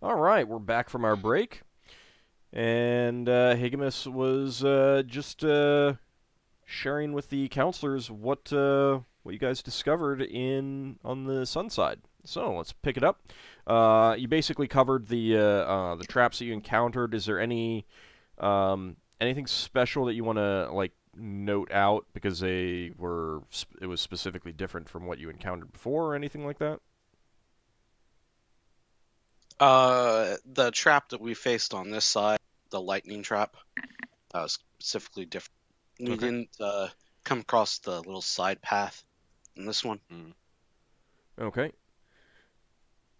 All right, we're back from our break, and Higgimus was just sharing with the counselors what you guys discovered on the sun side. So let's pick it up. You basically covered the traps that you encountered. Is there anything special that you want to like note out because it was specifically different from what you encountered before or anything like that? The trap that we faced on this side, the lightning trap, was specifically different. We Okay. didn't come across the little side path in this one. Okay. I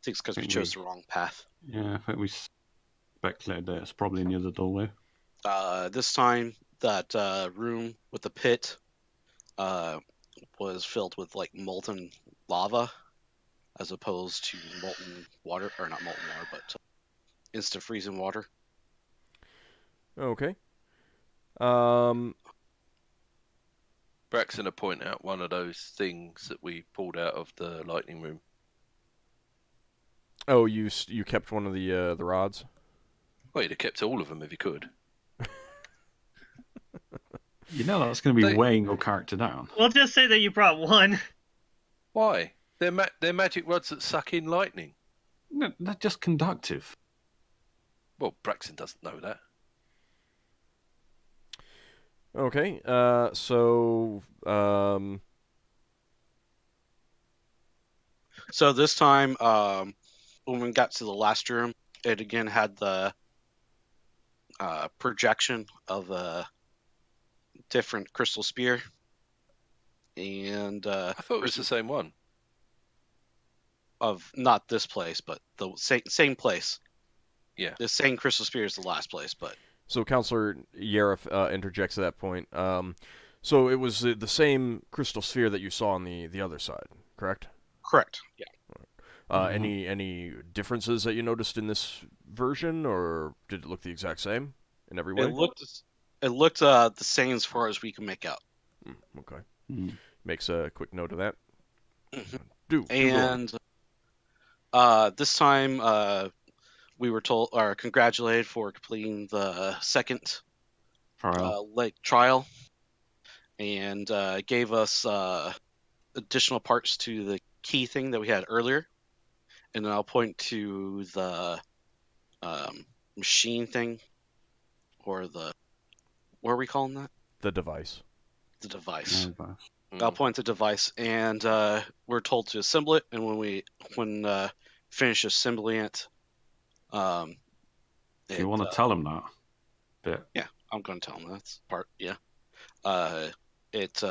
think it's because we chose the wrong path. Yeah, I think we speculated that it's probably near the doorway. This time, that room with the pit was filled with like molten lava, as opposed to molten water, or not molten water, but instant freezing water. Okay. Um, Braxon will point out one of those things that we pulled out of the lightning room. Oh, you kept one of the rods? Well, you'd have kept all of them if you could. You know that's going to be weighing your character down. We'll just say that you brought one. Why? They're magic rods that suck in lightning. No, they're just conductive. Well, Braxon doesn't know that. Okay. So this time, when we got to the last room, it again had the projection of a different crystal spear, and I thought it was the same one. Of not this place, but the same place. Yeah. The same crystal spear is the last place, but. So Counselor Yarif interjects at that point. So it was the same crystal sphere that you saw on the other side, correct? Correct. Yeah. Any differences that you noticed in this version, or did it look the exact same in every way? It looked the same as far as we can make out. Okay. Mm. Makes a quick note of that. And this time we were told or congratulated for completing the second trial, and gave us additional parts to the key thing that we had earlier. And then I'll point to the machine thing, or what are we calling that? The device. The device. Mm. I'll point to the device, and we're told to assemble it. And when we finish assembling it, if you want to tell them that bit. Yeah, I'm going to tell them that's part. Yeah. It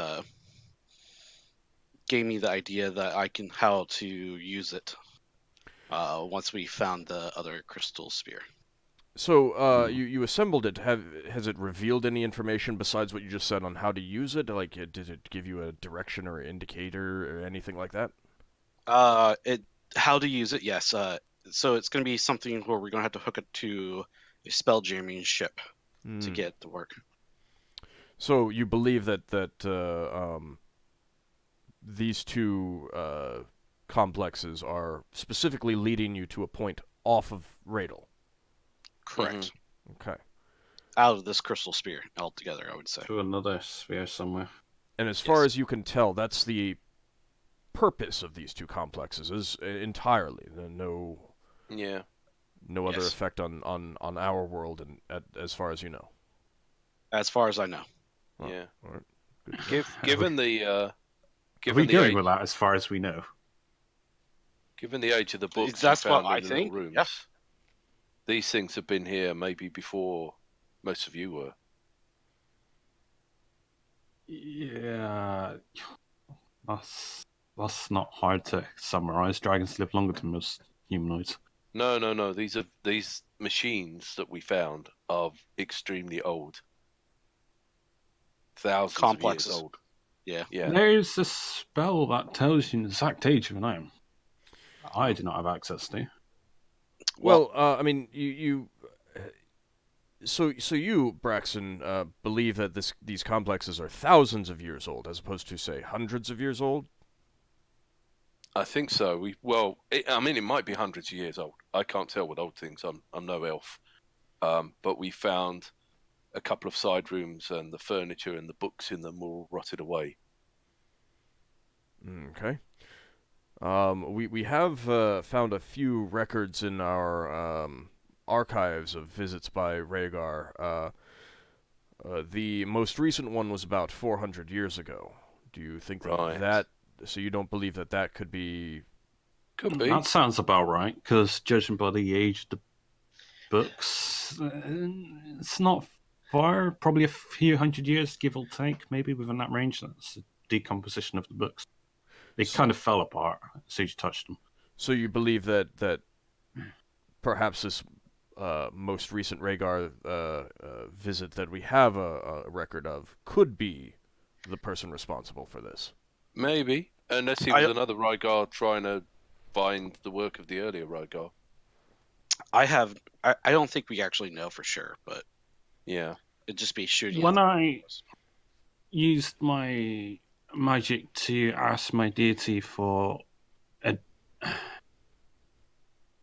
gave me the idea that how to use it. Once we found the other crystal spear. So, you assembled it. Has it revealed any information besides what you just said on how to use it? Like, did it give you a direction or indicator or anything like that? How to use it? Yes. So it's going to be something where we're going to have to hook it to a spelljamming ship to get it to work. So you believe that these two complexes are specifically leading you to a point off of Radel? Correct. Okay. Out of this crystal spear altogether, I would say. To another sphere somewhere. And as far as you can tell, that's the purpose of these two complexes is entirely no other effect on our world, and as far as you know. As far as I know. Oh, yeah. All right. Given the Are we going with that as far as we know? Given the age of the books that's you found what in I the think. little rooms, Yep. these things have been here maybe before most of you were. Yeah, that's not hard to summarize. Dragons live longer than most humanoids. No. These machines that we found are extremely old. Thousands Complexes. of years old. Yeah. There's a spell that tells you the exact age of an item. I do not have access to. Well, I mean, so you, Braxon, believe that these complexes are thousands of years old, as opposed to, say, hundreds of years old? I think so. It might be hundreds of years old. I can't tell with old things. I'm no elf. But we found a couple of side rooms, and the furniture and the books in them were all rotted away. Okay. We have found a few records in our archives of visits by Rhaegar. The most recent one was about 400 years ago. Do you think that so you don't believe that could be... Could be. That sounds about right, because judging by the age of the books, it's not far. Probably a few hundred years, give or take, maybe within that range. That's the decomposition of the books. They kind of fell apart as soon as you touched them. So you believe that perhaps this most recent Rhaegar visit that we have a record of could be the person responsible for this? Maybe, unless he was another Rhaegar trying to find the work of the earlier Rhaegar. I don't think we actually know for sure, but yeah, it'd just be shooting. When I used my magic to ask my deity for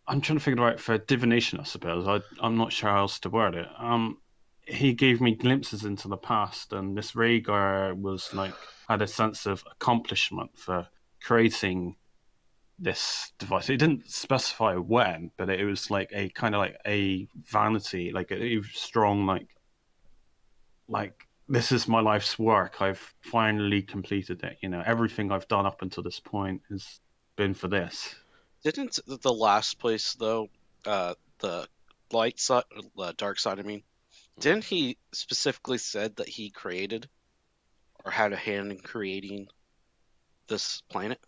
I'm trying to figure out for divination, I suppose. I'm not sure how else to word it. He gave me glimpses into the past, and this Rhaegar was had a sense of accomplishment for creating this device. It didn't specify when, but it was like a kind of like a vanity, like a strong like this is my life's work. I've finally completed it. Everything I've done up until this point has been for this. Didn't the last place though, the light side, the dark side? I mean, didn't he specifically said that he created or had a hand in creating this planet?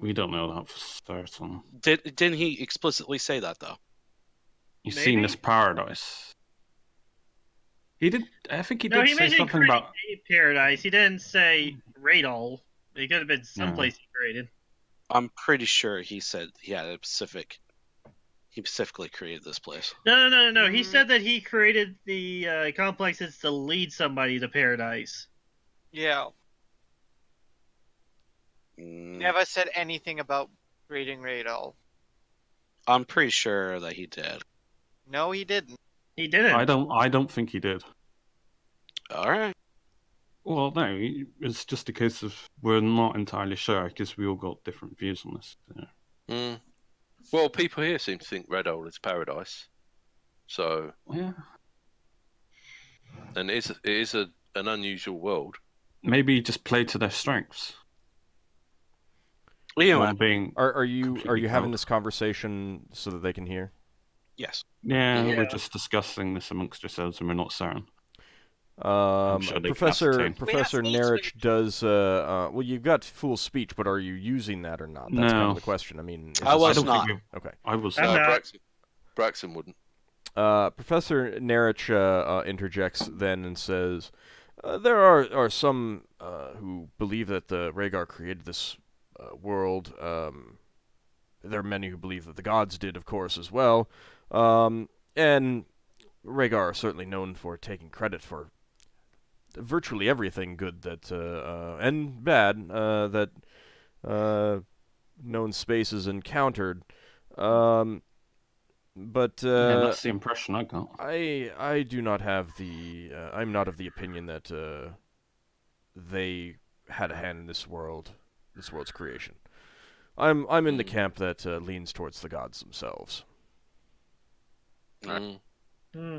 We don't know that for certain. Didn't he explicitly say that though? You've Maybe. seen this paradise. He did. I think he No, did he say mentioned something creating about. a paradise. He didn't say Radol. It could have been someplace he created. I'm pretty sure he said he had he specifically created this place. No. He said that he created the complexes to lead somebody to paradise. Yeah. Never said anything about creating Radol. I'm pretty sure that he did. No, he didn't. He didn't. I don't think he did. All right. Well, no, it's just a case of we're not entirely sure because we all got different views on this. Yeah. Well, people here seem to think Redole is paradise. So Yeah. And it is an unusual world. Maybe just play to their strengths. Anyway, One being Are you completely having cold. this conversation so that they can hear? yes. Yeah, Yeah. we're just discussing this amongst ourselves and we're not certain. Sure they can Professor ascertain. Professor We have Nerich does. Well, you've got full speech, but are you using that or not? That's kind No. of the question. I mean, I was don't not. think Okay. I was. I'm not. Braxon wouldn't. Professor Nerich interjects then and says, "There are some who believe that the Rhaegar created this world. There are many who believe that the gods did, of course, as well. And Rhaegar are certainly known for taking credit for virtually everything good that and bad that known space has encountered. But Yeah, that's the impression I got. I do not have the I'm not of the opinion that they had a hand in this world's creation. I'm in the camp that leans towards the gods themselves. Mm. Hmm.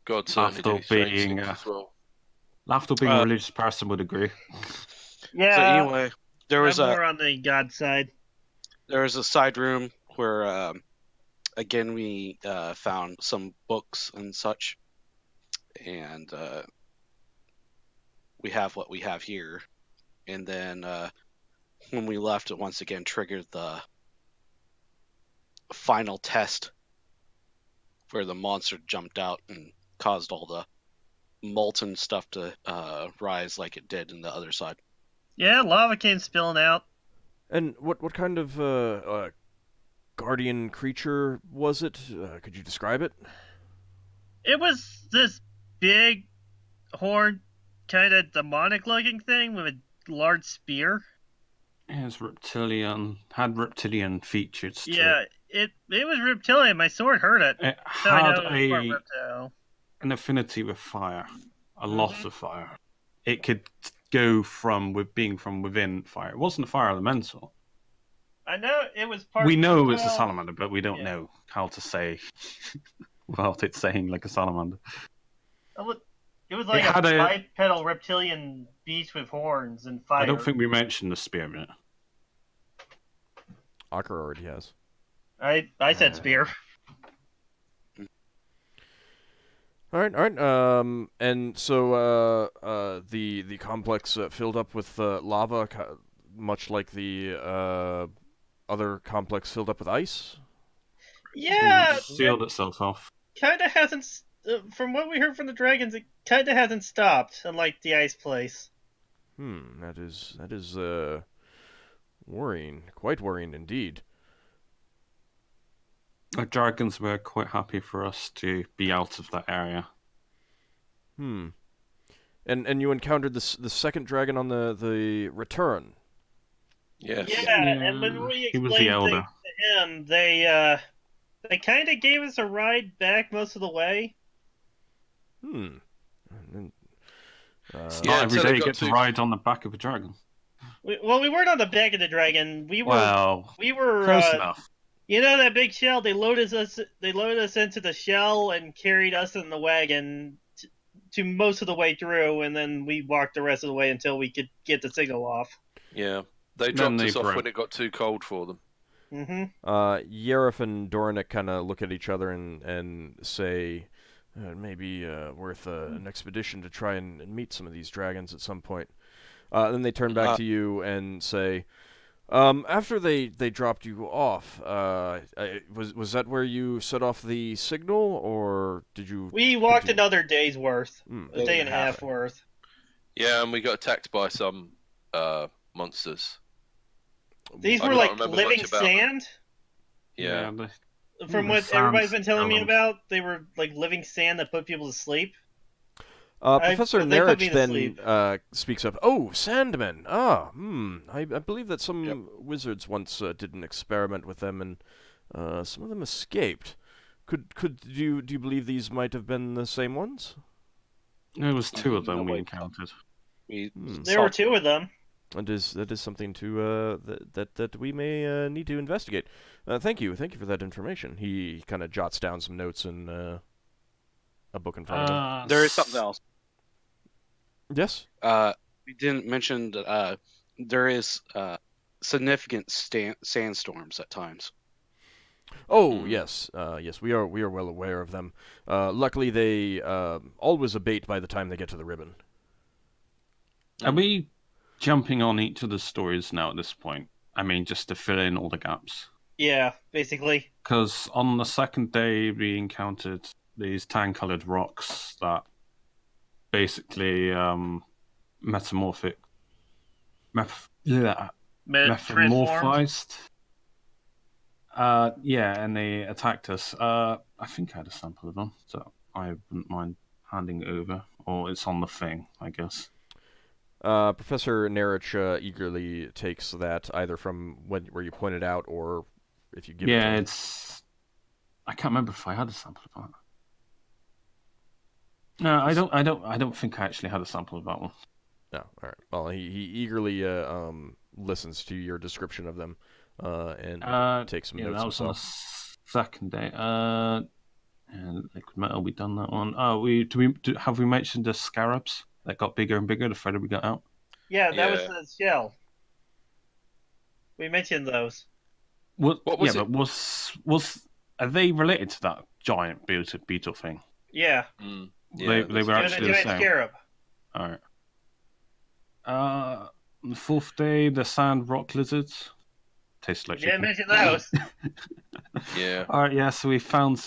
God certainly After did strange being, things as well. Lafdul being a religious person would agree. Yeah. So anyway, there was I'm more on the god side. a side room where again we found some books and such, and we have what we have here. And then when we left, it once again triggered the final test where the monster jumped out and caused all the molten stuff to rise like it did in the other side. Yeah, lava came spilling out. And what kind of guardian creature was it? Could you describe it? It was this big, horned, kind of demonic-looking thing with a large spear. It's reptilian. Had reptilian features to Yeah, it was reptilian. My sword hurt it. it. It So I had know it was part reptile. an affinity with fire, a Mhm. loss of fire. It could go from being from within fire. It wasn't a fire elemental. I know it was part. We know it's a reptile. salamander, but we don't Yeah. know how to say without it saying like a salamander. It was like a had a- bipedal reptilian beast with horns and fire. I don't think we mentioned the spearmint. Ockar already has. I said spear. All right. And so the complex filled up with lava, much like the other complex filled up with ice. Yeah, Sealed itself off. kind of hasn't. From what we heard from the dragons, it kind of hasn't stopped, unlike the ice place. That is worrying, quite worrying indeed. The dragons were quite happy for us to be out of that area. And you encountered the second dragon on the return. Yes. Yeah, and when we he was explained the elder. things to him, they kind of gave us a ride back most of the way. And, Not Yeah, every until day it you got get to too- ride on the back of a dragon. We weren't on the back of the dragon. We were. Well, we were. close enough. You know that big shell? They loaded us. They loaded us into the shell and carried us in the wagon to most of the way through, and then we walked the rest of the way until we could get the signal off. Yeah. They Then dropped they us off broke. when it got too cold for them. Mm-hmm. Yarif and Dorinik kind of look at each other and say, it may be worth an expedition to try and meet some of these dragons at some point. Then they turn back to you and say, after they dropped you off, was that where you set off the signal, or did you? We walked continue? another day's worth, a day and a Yeah. half worth. Yeah, and we got attacked by some monsters. These I were don't like remember living much about them. sand. Yeah. From the what sand everybody's been telling me golems. about, they were like living sand that put people to sleep. Professor they put me Nerich to then sleep. speaks up. Oh, Sandmen. I believe that some wizards once did an experiment with them, and some of them escaped. Do you believe these might have been the same ones? There was two of them No we way. encountered. We There were two of them. That is something to that we may need to investigate. Thank you for that information. He kind of jots down some notes in a book in front of him. There is something else. Yes. We didn't mention that there is significant sandstorms at times. Oh yes, yes. We are well aware of them. Luckily, they always abate by the time they get to the ribbon. Are we jumping on each of the stories now at this point? I mean, just to fill in all the gaps. Yeah, basically. Because on the second day, we encountered these tan-colored rocks that basically metamorphized. Yeah, and they attacked us. I think I had a sample of them, so I wouldn't mind handing it over. Or it's on the thing, I guess. Professor Nerich eagerly takes that either from where you pointed out, or if you give it to him. It's. I can't remember if I had a sample of that. No, I don't think I actually had a sample of that one. No, all right. Well, he eagerly listens to your description of them and takes some notes that was on the himself. second day. And liquid metal, we done that one. Oh, have we mentioned the scarabs that got bigger and bigger the further we got out? Yeah, that was Yeah. the shell. We mentioned those. What was yeah, it? but are they related to that giant beetle thing? Yeah. Mm. They Yeah, were It was a actually the giant same. scarab. All right. The fourth day, the sand rock lizards. Tastes like We didn't chicken. mention those. Yeah. All right, yeah. So we found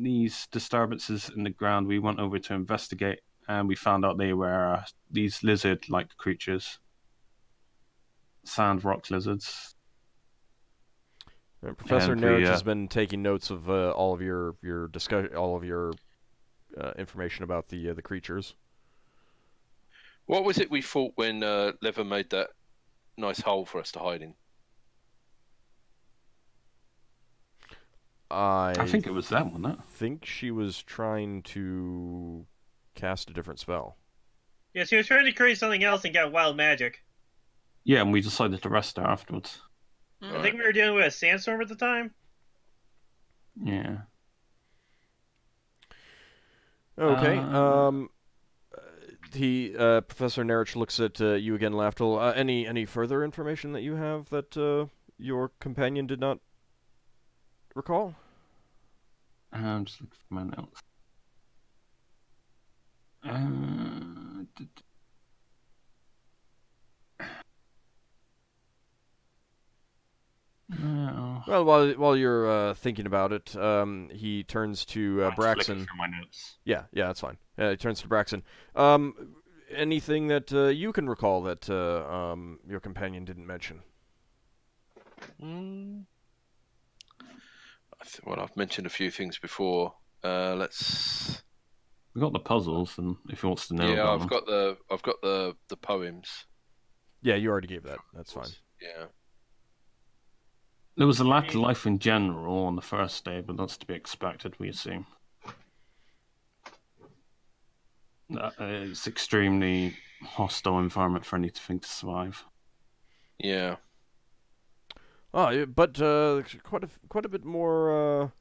these disturbances in the ground. We went over to investigate, and we found out they were these lizard-like creatures, sand rock lizards. Professor And Nerich we, has been taking notes of all of your discussion, all of your information about the creatures. What was it we fought when Lever made that nice hole for us to hide in. I think it was that one, I think she was trying to cast a different spell. Yeah, she was trying to create something else and got wild magic. Yeah, and we decided to rest her afterwards. I think we were dealing with a sandstorm at the time. Yeah. Okay. Professor Nerich looks at you again, Lafdul. Any further information that you have that your companion did not recall? I'm just looking for my notes. No. Well, while you're thinking about it, he turns to Braxon. For my notes. Yeah, that's fine. He turns to Braxon. Anything that you can recall that your companion didn't mention? Well, I've mentioned a few things before. Let's. We got the puzzles, and if he wants to know Yeah, about I've got the poems. Yeah, you already gave that. That's fine. Yeah. There was a lack of life in general on the first day, but that's to be expected, we assume. It's extremely hostile environment for anything to survive. Yeah. But quite a bit more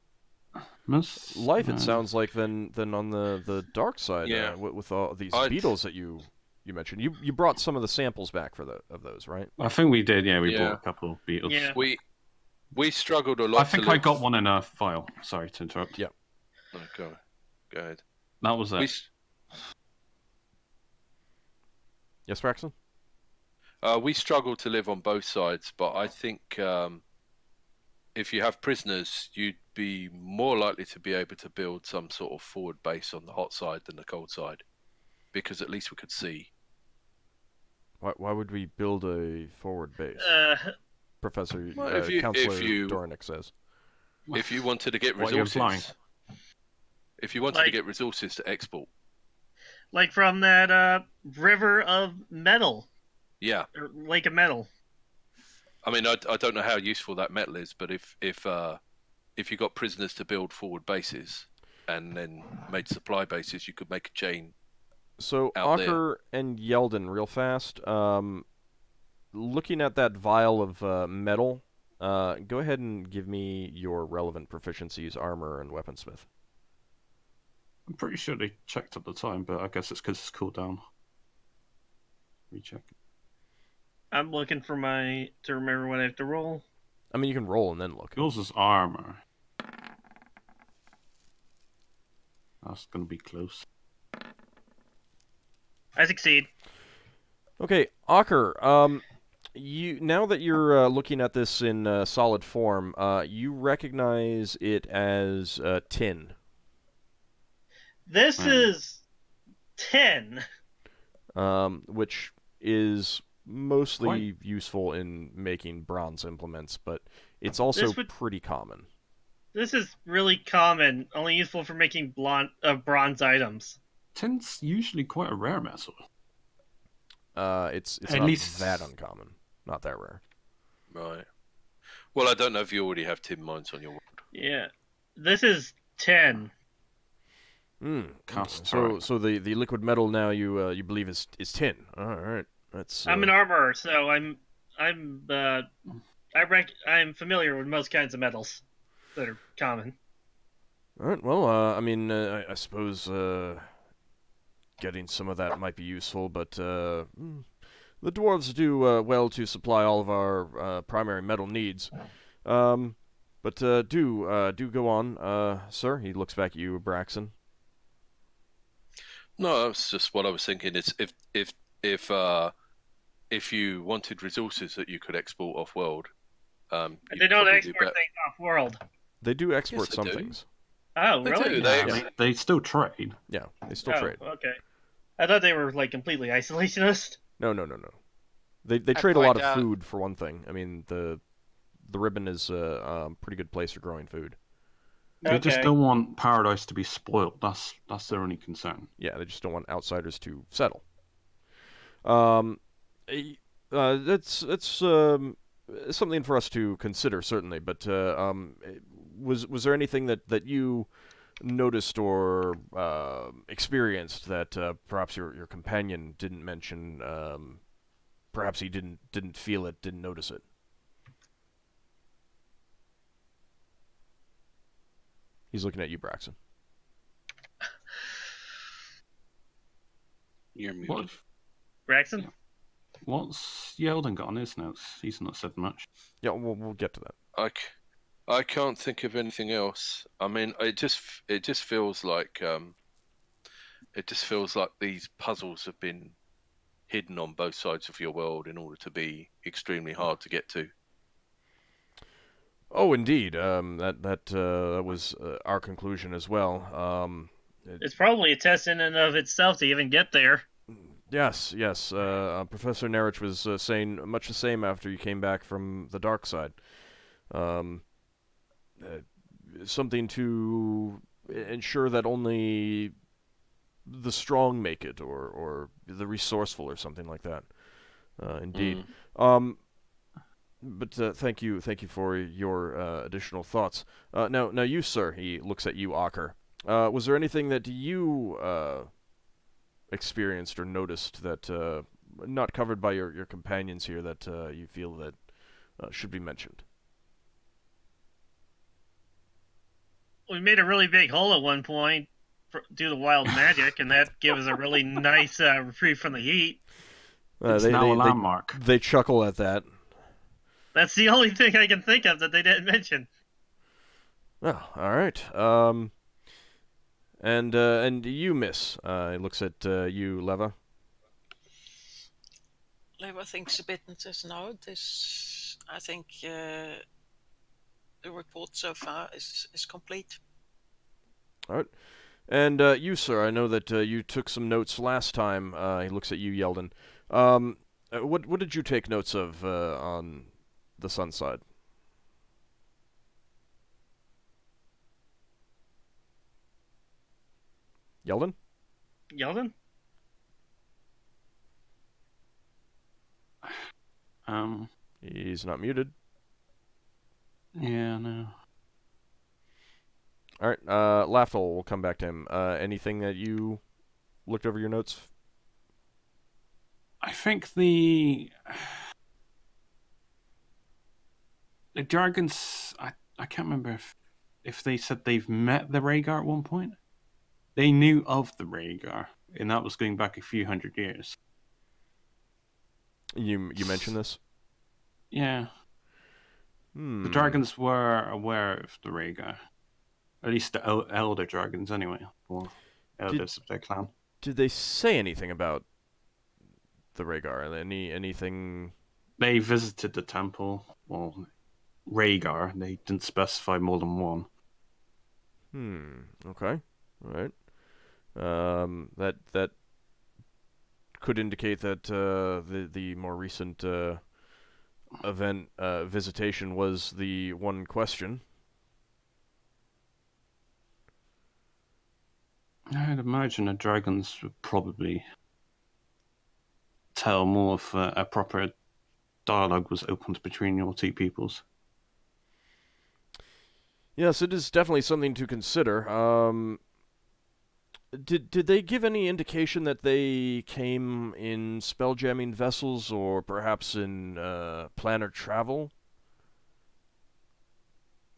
life. It sounds like than on the dark side. Yeah. With all these beetles that you mentioned. You brought some of the samples back of those, right? I think we did. Yeah, we brought a couple of beetles. Yeah. We struggled a lot. I think I got one in a file. Sorry to interrupt. Yeah. Oh, go ahead. That was it. Yes, Braxon? We struggle to live on both sides, but I think if you have prisoners, you'd be more likely to be able to build some sort of forward base on the hot side than the cold side, because at least we could see. Why would we build a forward base? Professor Counselor Dornick says. If you wanted to get resources, to export, like from that river of metal. Yeah. Or lake of metal. I mean, I don't know how useful that metal is, but if you got prisoners to build forward bases and then made supply bases, you could make a chain. So Ockar and Yeldan, real fast. Looking at that vial of metal, go ahead and give me your relevant proficiencies: armor and weaponsmith. I'm pretty sure they checked at the time, but I guess it's because it's cooled down. Recheck. I'm looking for to remember what I have to roll. I mean, you can roll and then look. Yours is armor. That's gonna be close. I succeed. Okay, Ockar. Now that you're looking at this in solid form, you recognize it as tin. This is tin. Which is mostly useful in making bronze implements, but it's also pretty common. This is really common, only useful for making bronze items. Tin's usually quite a rare metal. It's not that uncommon. Not that rare. Right. Well, I don't know if you already have tin mines on your world. Yeah. This is tin. So the liquid metal now you believe is tin. All right. That's I'm an armorer, so I'm familiar with most kinds of metals that are common. All right. Well, I mean, I suppose getting some of that might be useful, but the dwarves do well to supply all of our primary metal needs. But do go on, sir. He looks back at you, Braxon. No, that's just what I was thinking. It's if you wanted resources that you could export off world, they don't export things off world. They do export some things. Oh, really? They still trade. Yeah, they still trade. Okay. I thought they were like completely isolationist. No. They trade a lot of food for one thing. I mean, the ribbon is a pretty good place for growing food. They just don't want paradise to be spoiled. That's their only concern. Yeah, they just don't want outsiders to settle. That's something for us to consider, certainly. But was there anything that you noticed or experienced that perhaps your companion didn't mention? Perhaps he didn't feel it, didn't notice it. He's looking at you, Braxon. You're muted. What, Braxon? what's Yeldan got on his notes? He's not said much. Yeah, we'll get to that. I can't think of anything else. I mean, it just feels like these puzzles have been hidden on both sides of your world in order to be extremely hard to get to. Oh, indeed. That was our conclusion as well. It's probably a test in and of itself to even get there. Yes. Professor Nerich was saying much the same after you came back from the dark side. Something to ensure that only the strong make it, or the resourceful, or something like that. Indeed. But thank you for your additional thoughts. Now you, sir. He looks at you, Ockar. Was there anything that you experienced or noticed that not covered by your companions here that you feel that should be mentioned? We made a really big hole at one point due to wild magic, and that gave us a really nice reprieve from the heat. It's now a landmark. They chuckle at that. That's the only thing I can think of that they didn't mention. Oh, all right. And you, miss. He looks at you, Leva. Leva thinks a bit and says, no, this, I think the report so far is complete. All right. And you, sir, I know that you took some notes last time. He looks at you, Yeldan. What did you take notes of on the sun side? Yeldan? Yeldan? He's not muted. Yeah, no. All right, Lafdul, we'll come back to him. Anything that you looked over your notes? I think the dragons. I can't remember if they said they've met the Rhaegar at one point. They knew of the Rhaegar, and that was going back a few hundred years. You mentioned this? Yeah. The dragons were aware of the Rhaegar. At least the elder dragons, anyway, or elders of their clan. Did they say anything about the Rhaegar? Anything? They visited the temple. Well, Rhaegar. They didn't specify more than one. Okay. All right. That could indicate that the more recent event visitation was the one question. I'd imagine the dragons would probably tell more if a proper dialogue was opened between your two peoples. Yes, it is definitely something to consider. Did they give any indication that they came in spelljamming vessels or perhaps in planar travel?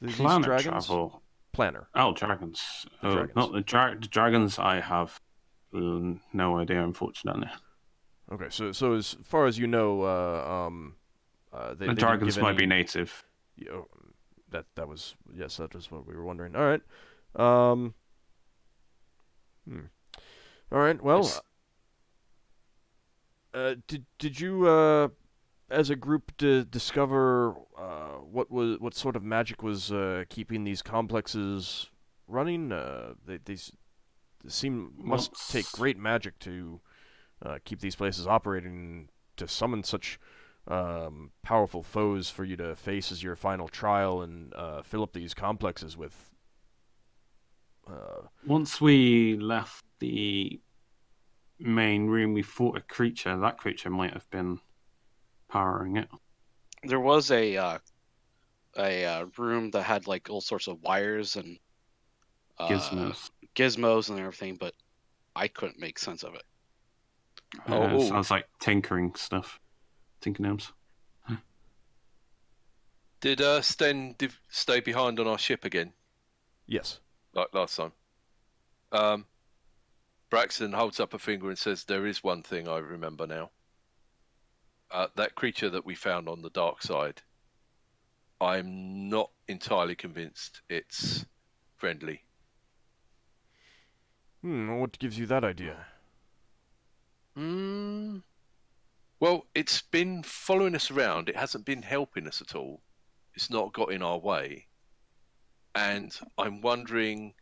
Planar travel? Planar. Oh, dragons. Dragons. Not the dragons. I have no idea, unfortunately. Okay, so as far as you know, the dragons might be native. That was what we were wondering. All right. All right. Well, did you as a group discover what sort of magic was keeping these complexes running? They must take great magic to keep these places operating, to summon such powerful foes for you to face as your final trial and fill up these complexes with. Once we left the main room, we fought a creature. That creature might have been powering it. There was a room that had like all sorts of wires and gizmos and everything, but I couldn't make sense of it. Sounds like tinkering stuff. Tinkernames. Did Sten stay behind on our ship again? Yes. Like last time. Braxon holds up a finger and says, "There is one thing I remember now. That creature that we found on the dark side. I'm not entirely convinced it's friendly." What gives you that idea? Well, it's been following us around. It hasn't been helping us at all. It's not got in our way. And I'm wondering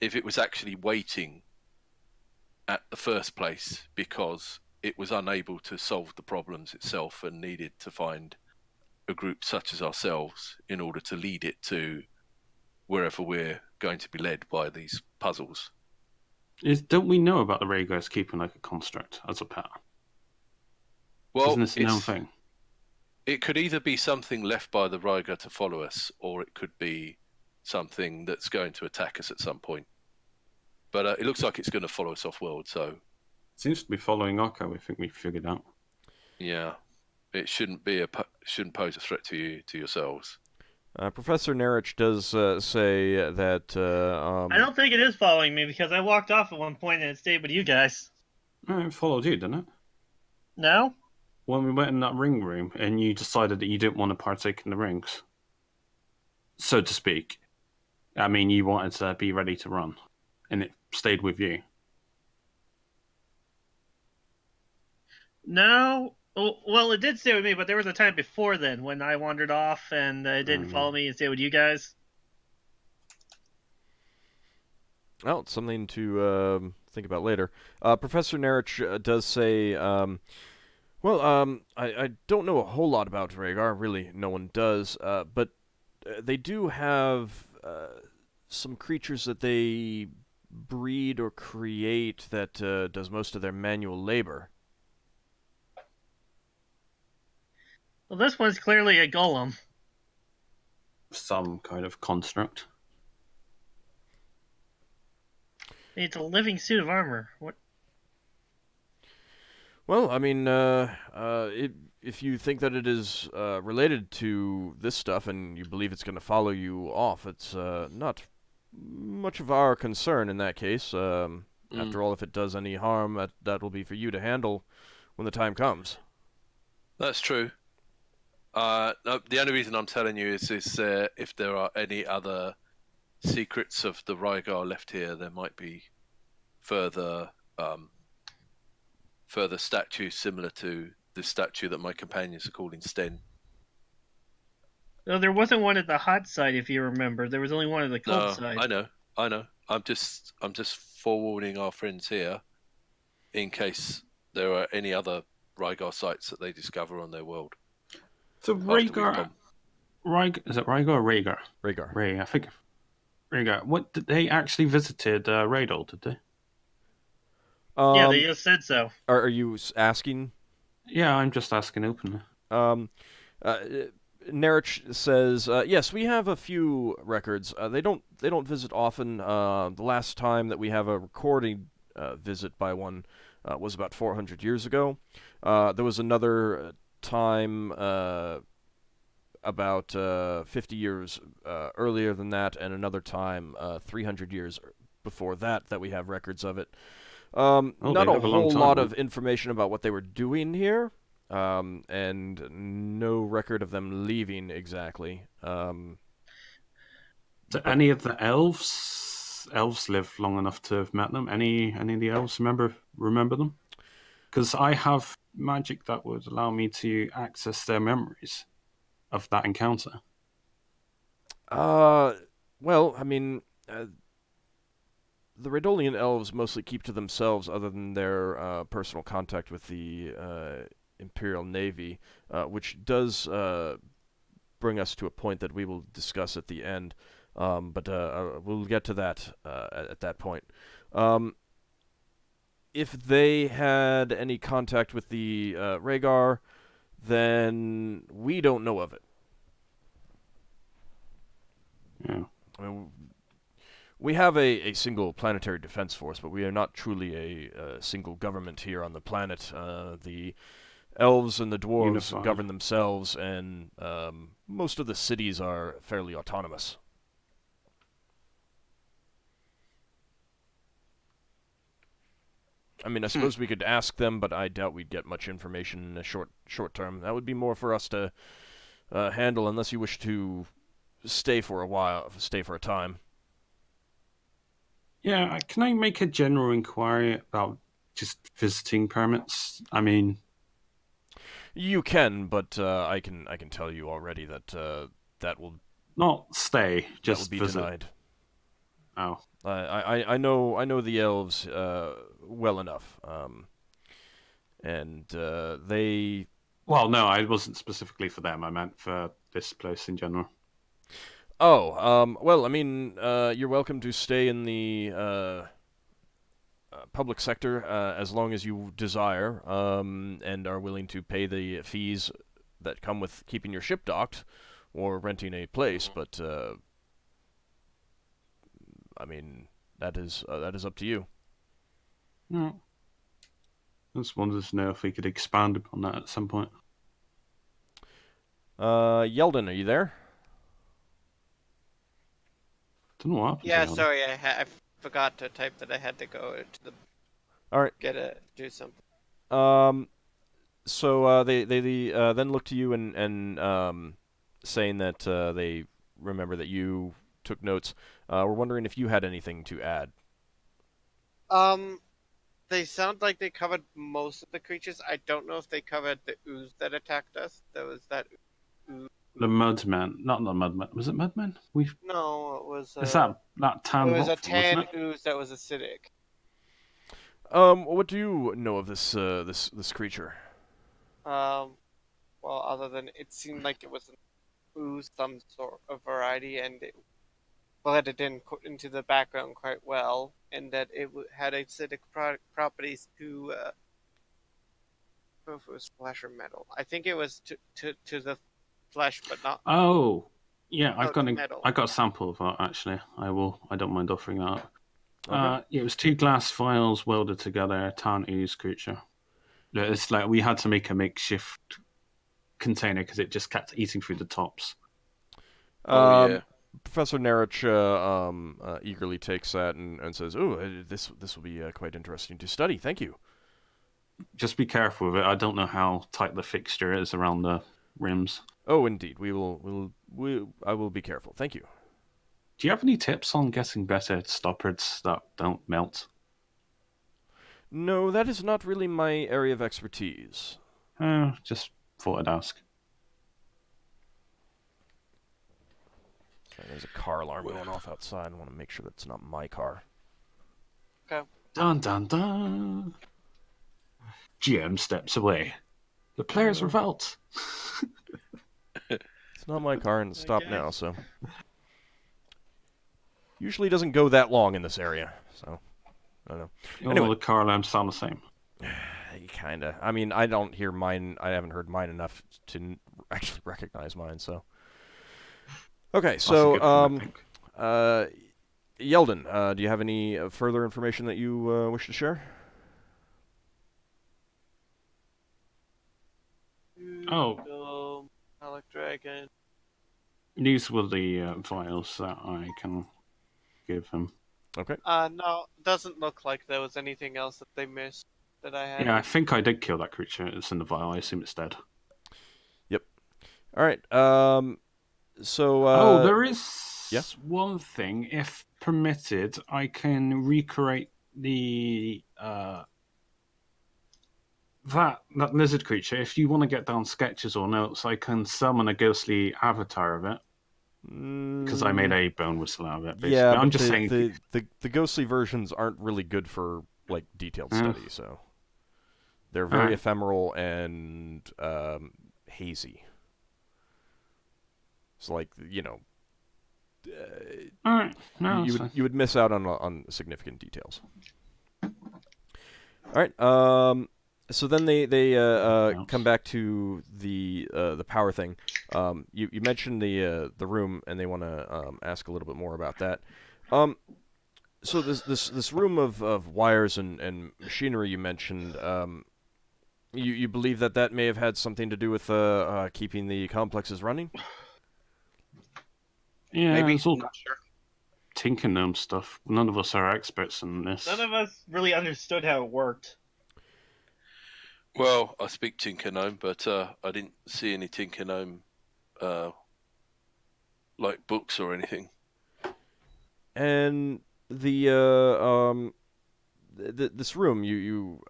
if it was actually waiting at the first place because it was unable to solve the problems itself and needed to find a group such as ourselves in order to lead it to wherever we're going to be led by these puzzles. Don't we know about the Rhaegars keeping like a construct as a pet? Well, isn't this a known thing? It could either be something left by the Rhaegar to follow us, or it could be something that's going to attack us at some point. But it looks like it's going to follow us off-world, so... It seems to be following Ockar, we think we figured out. Yeah. It shouldn't pose a threat to yourselves. Professor Nerich does say that... I don't think it is following me, because I walked off at one point and it stayed with you guys. It followed you, didn't it? No? When we went in that ring room and you decided that you didn't want to partake in the rings, so to speak. I mean, you wanted to be ready to run, and it stayed with you. No. Well, it did stay with me, but there was a time before then when I wandered off and it didn't follow me and stay with you guys. Well, it's something to think about later. Professor Nerich does say... I don't know a whole lot about Rhaegar. Really, no one does. But they do have some creatures that they breed or create that does most of their manual labor. Well, this one's clearly a golem. Some kind of construct. It's a living suit of armor. What? Well, I mean, if you think that it is related to this stuff and you believe it's going to follow you off, it's not much of our concern in that case. After all, if it does any harm, that will be for you to handle when the time comes. That's true. No, the only reason I'm telling you is if there are any other secrets of the Rhaegar left here, there might be further statues similar to the statue that my companions are calling Sten. No, there wasn't one at the hot side, if you remember. There was only one at the cold side. I know. I'm just forewarning our friends here, in case there are any other Rhaegar sites that they discover on their world. So Rhaegar, is it Rhaegar or Rhaegar? Rhaegar. I think Rhaegar. What did they actually visited Rhaedol? Did they? Yeah, they just said so. Are you asking? Yeah, I'm just asking openly. Nerich says, yes, we have a few records. They don't visit often. The last time that we have a recording visit by one was about 400 years ago. There was another time about 50 years earlier than that, and another time 300 years before that we have records of it. Not a whole lot of information about what they were doing here. And no record of them leaving exactly. Do any of the elves live long enough to have met them? Any of the elves remember them? Because I have magic that would allow me to access their memories of that encounter. Well, I mean, the Rhaedolian elves mostly keep to themselves, other than their personal contact with the Imperial Navy, which does bring us to a point that we will discuss at the end, but we'll get to that at that point. If they had any contact with the Rhaegar, then we don't know of it. Yeah. I mean, we have a single planetary defense force, but we are not truly a single government here on the planet. The elves and the dwarves Unified. govern themselves, and most of the cities are fairly autonomous. I mean, I suppose we could ask them, but I doubt we'd get much information in the short term. That would be more for us to handle, unless you wish to stay for a time. Yeah, can I make a general inquiry about just visiting permits? I mean, You can, but I can tell you already that that will not stay, just that will be visit. denied. Oh, I know the elves well enough, and they. well, no, I wasn't specifically for them. I meant for this place in general. Oh, well, I mean, you're welcome to stay in the public sector as long as you desire, and are willing to pay the fees that come with keeping your ship docked or renting a place. But I mean, that is up to you. Yeah. I just wanted to know if we could expand upon that at some point. Yeldan, are you there? Don't know what happened. Yeah, to Yeldan. sorry, I forgot to type that I had to go to the All right. do something. So they then look to you and saying that they remember that you took notes. We're wondering if you had anything to add. They sound like they covered most of the creatures. I don't know if they covered the ooze that attacked us. There was that ooze. The Mudman, not the Mudman. Was it Mudman? No, it was. Is that tan? It was a Rockfall, tan wasn't it? ooze that was acidic. What do you know of this this creature? Well, other than it seemed like it was an ooze, some sort of variety, and it blended into the background quite well, and that it had acidic properties to. I don't know if it was flesh or metal. I think it was to the flesh, but not. Oh, yeah, Oh, metal. I got a sample of that actually. I don't mind offering that up. Okay. It was 2 glass vials welded together, a tan ooze creature. It's like we had to make a makeshift container because it just kept eating through the tops. Oh, yeah. Professor Narich eagerly takes that and says, "Oh, this will be quite interesting to study. Thank you." Just be careful with it. I don't know how tight the fixture is around the rims. Oh, indeed. I will be careful. Thank you. Do you have any tips on getting better stoppers that don't melt? No, that is not really my area of expertise. Just thought I'd ask. Sorry, there's a car alarm going off outside. I want to make sure that's not my car. Okay. Dun dun dun. GM steps away. The players revolt. It's not my car, and it's stopped Okay. now, so... Usually doesn't go that long in this area, so... I don't know. All Anyway. the car alarms sound the same. Kinda. I mean, I don't hear mine... I haven't heard mine enough to actually recognize mine, so... Okay, That's a good thing, I think. Yeldan, do you have any further information that you wish to share? Oh. AuldDragon. These were the vials that I can give him. Okay. No, doesn't look like there was anything else that they missed that I had. Yeah, I think I did kill that creature. It's in the vial. I assume it's dead. All right. So. There is yeah? one thing. If permitted, I can recreate the that lizard creature. If you want to get down sketches or notes, I can summon a ghostly avatar of it. Because I made a bone whistle out of it. Basically. Yeah, I'm but just saying. The ghostly versions aren't really good for like detailed study, so they're very ephemeral and hazy. It's like, you know, All right, no, you would miss out on significant details. All right. So then they else. come back to the power thing. You mentioned the room, and they want to ask a little bit more about that. So this room of wires and machinery you mentioned. You believe that may have had something to do with keeping the complexes running? Yeah, Maybe. it's all Not sure. tinker gnome stuff. None of us are experts in this. None of us really understood how it worked. Well, I speak Tinker Gnome, but I didn't see any Tinker Gnome like books or anything. And the this room, you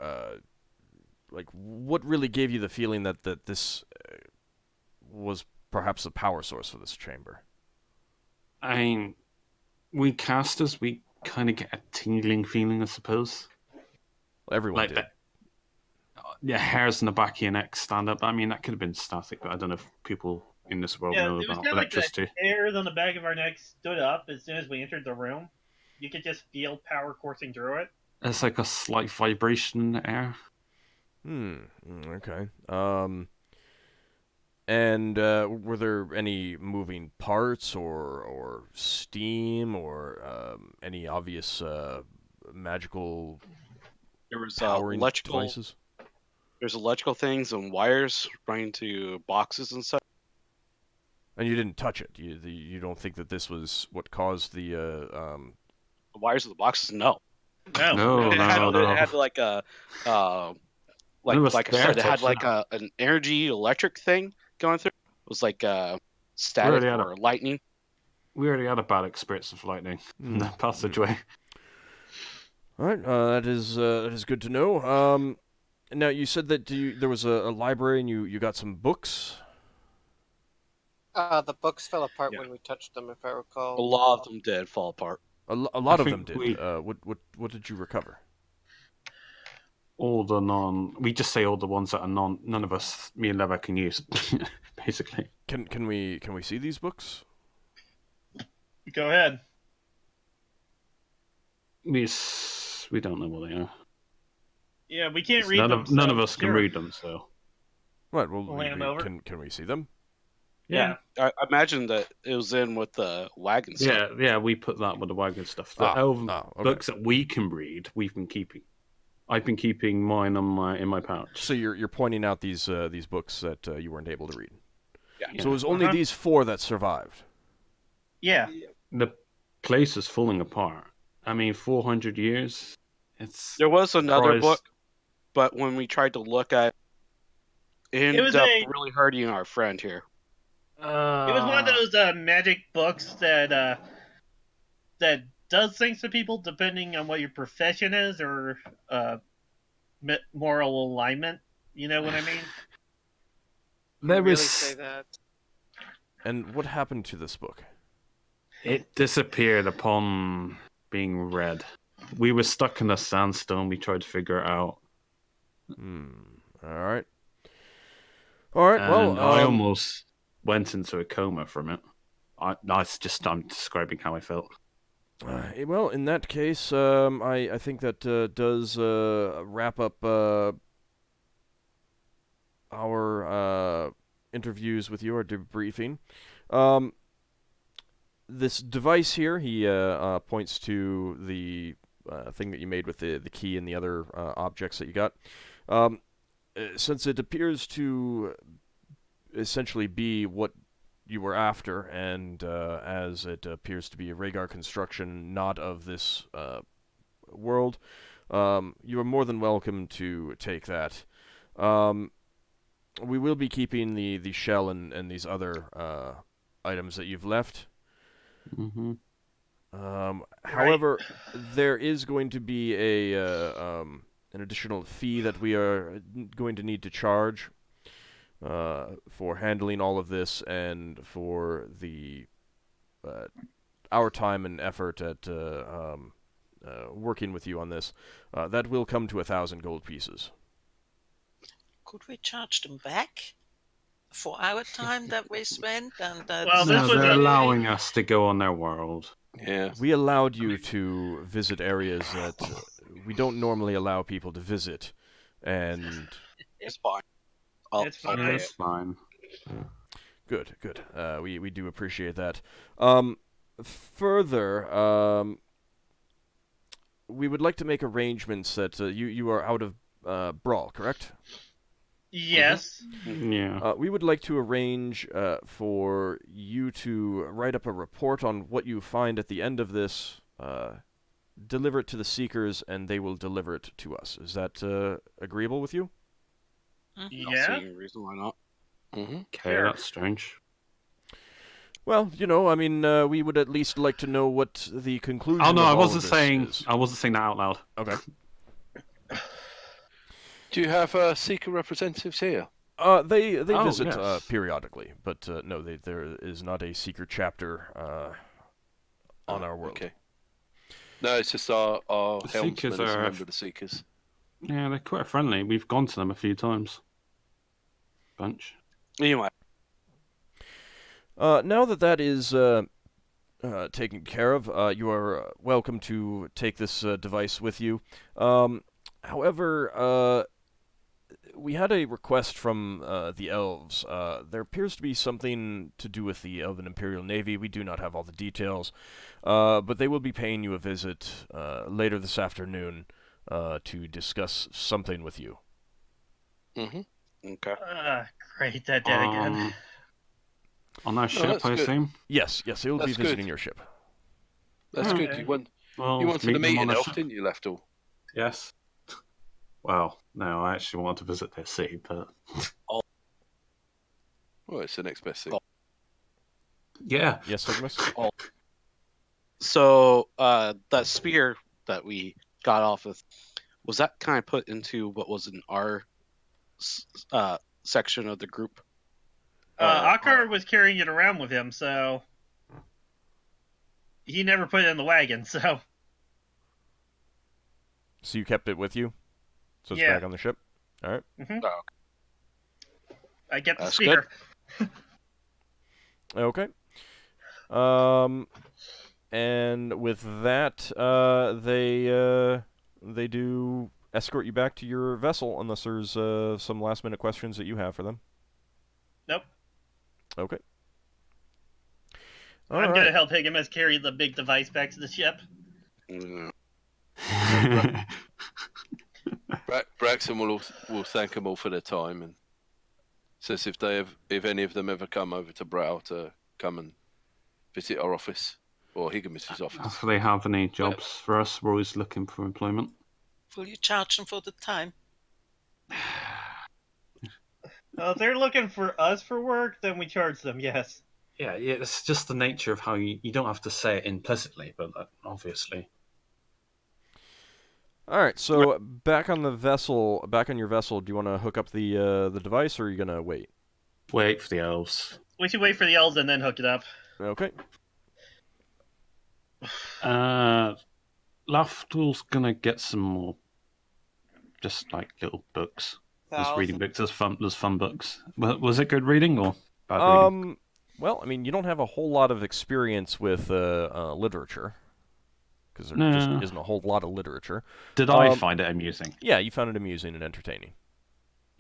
like, what really gave you the feeling that this was perhaps the power source for this chamber? I mean, we casters, we kind of get a tingling feeling, I suppose. Everyone Like did. that. Yeah, hairs in the back of your neck stand up. I mean, that could have been static, but I don't know if people in this world Yeah, know it was about kind of like the electricity. hairs on the back of our neck stood up as soon as we entered the room. You could just feel power coursing through it. It's like a slight vibration in the air. Okay. And were there any moving parts or steam or any obvious magical There was powering electrical. devices? There's electrical things and wires running to boxes and stuff. And you didn't touch it. You don't think that this was what caused the The wires of the boxes, no. No, It had, no. it had like a It was like I said, it had there, like an energy electric thing going through. It was like static Really had or lightning. We already had a bad experience of lightning in that passageway. All right, that is good to know. Now you said that there was a library and you got some books. The books fell apart Yeah. when we touched them, if I A recall. lot of them did fall apart. A lot of them think did. we- What did you recover? All the we just say all the ones that are none of us, me and Leva, can use, basically. Can we see these books? Go ahead. We don't know what they are. Yeah, we can't read them. None so of us can sure. read them, so. Right. Well, We'll hand 'em over. can we see them? Yeah. I imagine that it was in with the wagon stuff. Yeah, we put that with the wagon stuff. The elven okay. books that we can read, we've been keeping. I've been keeping mine in my pouch. So you're pointing out these books that you weren't able to read. Yeah. So it was only these 4 that survived. Yeah. The place is falling apart. I mean, 400 years. There was another Christ. book, but when we tried to look at it, It was ended up really hurting our friend here. It was one of those magic books that does things to people depending on what your profession is or moral alignment. You know what I mean? There Really was. say that. And what happened to this book? It disappeared upon being read. We were stuck in a sandstone. We tried to figure it out. All right. All right. And Well, I almost went into a coma from it. I'm describing how I felt. well, in that case, I think that does wrap up our interviews with you, our debriefing. This device here, he points to the thing that you made with the key and the other objects that you got. Since it appears to essentially be what you were after, and as it appears to be a Rhaegar construction not of this world, you are more than welcome to take that. We will be keeping the shell and these other items that you've left. Mm-hmm. However, there is going to be an additional fee that we are going to need to charge for handling all of this and for the our time and effort at working with you on this. That will come to 1,000 gold pieces. Could we charge them back for our time that we spent? And that Well, this No, was they're a- allowing us to go on their world. Yeah. We allowed you to visit areas that we don't normally allow people to visit, And It's fine. It's fine. pay It's it. fine. good, good. We do appreciate that. Further, we would like to make arrangements that you are out of Brawl, correct? Yes. Yeah. We would like to arrange for you to write up a report on what you find at the end of this, deliver it to the Seekers, and they will deliver it to us. Is that agreeable with you? Don't see Yeah. any reason why not. Mm-hmm. Okay, Sure. that's strange. Well, I mean, we would at least like to know what the conclusion Oh no, of I all wasn't of this saying. is. I wasn't saying that out loud. Okay. Do you have Seeker representatives here? They Oh, visit yes. periodically, but no, there is not a Seeker chapter on our world. Okay. No, it's just our The helmsman Seekers is a are- member of the Seekers. Yeah, they're quite friendly. We've gone to them a few times. Bunch. Anyway, Now that is taken care of, you are welcome to take this device with you. However, we had a request from the elves. There appears to be something to do with the Elven Imperial Navy. We do not have all the details, but they will be paying you a visit later this afternoon to discuss something with you. Mm-hmm. okay. Great, that dead again. On our ship, that's I good. assume. Yes, they will be That's visiting good. your ship. That's good. Okay. You Well, wanted to them meet on an our elf, ship. didn't you, Lafdul? Yes. Well, no, I actually want to visit their city, but Well, it's the next best thing. Oh. yeah. Yes, Higgimus? So that spear that we got off with, was that kind of put into what was in our section of the group? Ockar was carrying it around with him, so he never put it in the wagon. So So you kept it with you? So it's Yeah. back on the ship? Alright. Oh, I get the That's spear. Okay. And with that, they do escort you back to your vessel, unless there's some last-minute questions that you have for them. Nope. Okay. I'm gonna help Higgimus carry the big device back to the ship. mm, Braxon will thank them all for their time and says if any of them ever come over to Brow to come and visit our office or Higgimus's office. If they have any jobs for us, we're always looking for employment. Will you charge them for the time? If they're looking for us for work, then we charge them. Yes. Yeah, it's just the nature of how you don't have to say it implicitly, but obviously. All right. So back on your vessel. Do you want to hook up the device, or are you gonna wait? Wait for the elves. We should wait for the elves and then hook it up. Okay. Lafdul's gonna get some more, just like little books. There's reading books. There's fun books. Was it good reading or bad reading? Well, I mean, you don't have a whole lot of experience with literature, because there just No. isn't a whole lot of literature. Did I find it amusing? Yeah, you found it amusing and entertaining.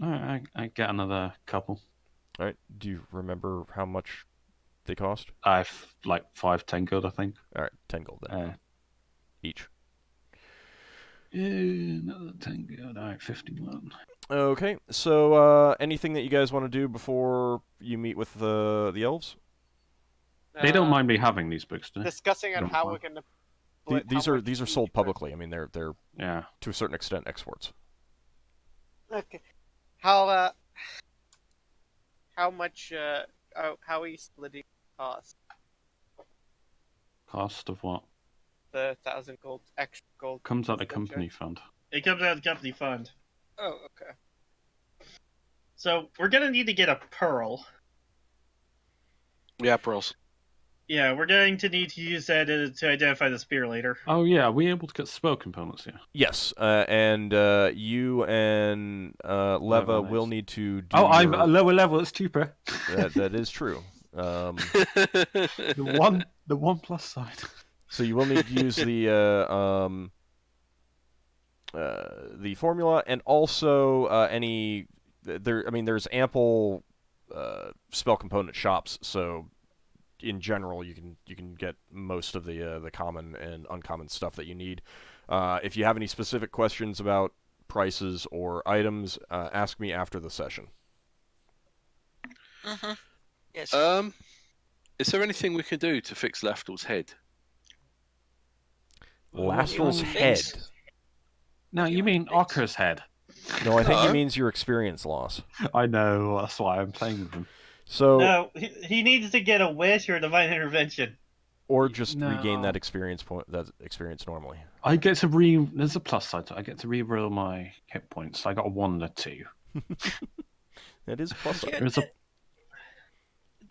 I get another couple. All right. Do you remember how much they cost? I've like 5-10 gold, I think. All right, 10 gold then each. Another 10 gold. All right, 51. Okay. So anything that you guys want to do before you meet with the elves? They don't mind me having these books, do they? Discussing on Don't how mind. we're gonna. These are sold publicly. I mean, they're Yeah. to a certain extent exports. Okay. How much? How are we splitting cost? Cost of what? The 1,000 gold, extra gold. Comes out of Split company check? fund. It comes out of the company fund. Oh, okay. So we're gonna need to get a pearl. yeah, pearls. Yeah, we're going to need to use that to identify the spear later. Oh yeah, are we able to get spell components here? Yes, and you and Leva nice. will need to do. Oh, I'm your- at a lower level. It's cheaper. that is true. The one plus side. So you will need to use the the formula, and also any there. I mean, there's ample spell component shops, so in general, you can get most of the common and uncommon stuff that you need. If you have any specific questions about prices or items, ask me after the session. Mm-hmm. Yes. Is there anything we can do to fix Lafdul's head? Lafdul's you head. fix? No, you mean Ockar's head. No, I think he No. means your experience loss. I know, that's why I'm playing with him. So, No, he needs to get a wish or a divine intervention. or just No. regain that experience point, that experience normally. I get to there's a plus side to it. I get to re-roll my hit points. I got a 1 and a 2. That is a plus. Yeah. There's a...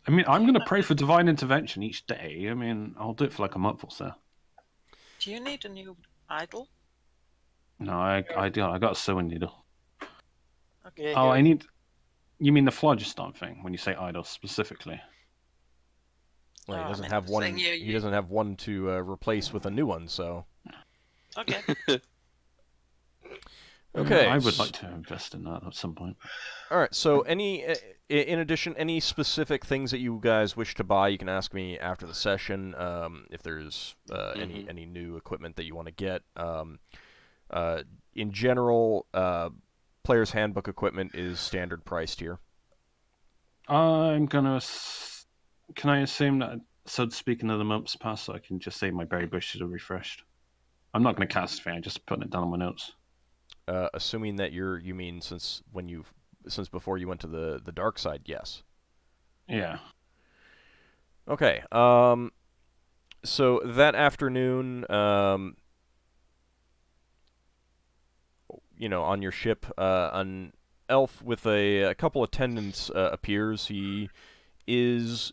I mean, I'm going to pray for divine intervention each day. I mean, I'll do it for like a month or so. Do you need a new idol? No, I do. I got a sewing needle. Okay. Oh, I need... You mean the phlogiston thing, when you say idol specifically? Well, he Oh, I doesn't meant have the one. thing you- He doesn't have one to replace with a new one. So Okay. okay. I would like to invest in that at some point. All right. So, in addition, any specific things that you guys wish to buy, you can ask me after the session. If there's any new equipment that you want to get. In general, player's handbook equipment is standard priced here. I'm gonna. Can I assume that, so to speak, another month's passed, so I can just say my berry bushes are refreshed? I'm not gonna cast anything. I'm just putting it down on my notes. Assuming that you mean since before you went to the dark side, yes. Yeah. Okay. So that afternoon, on your ship, an elf with a couple attendants appears. He is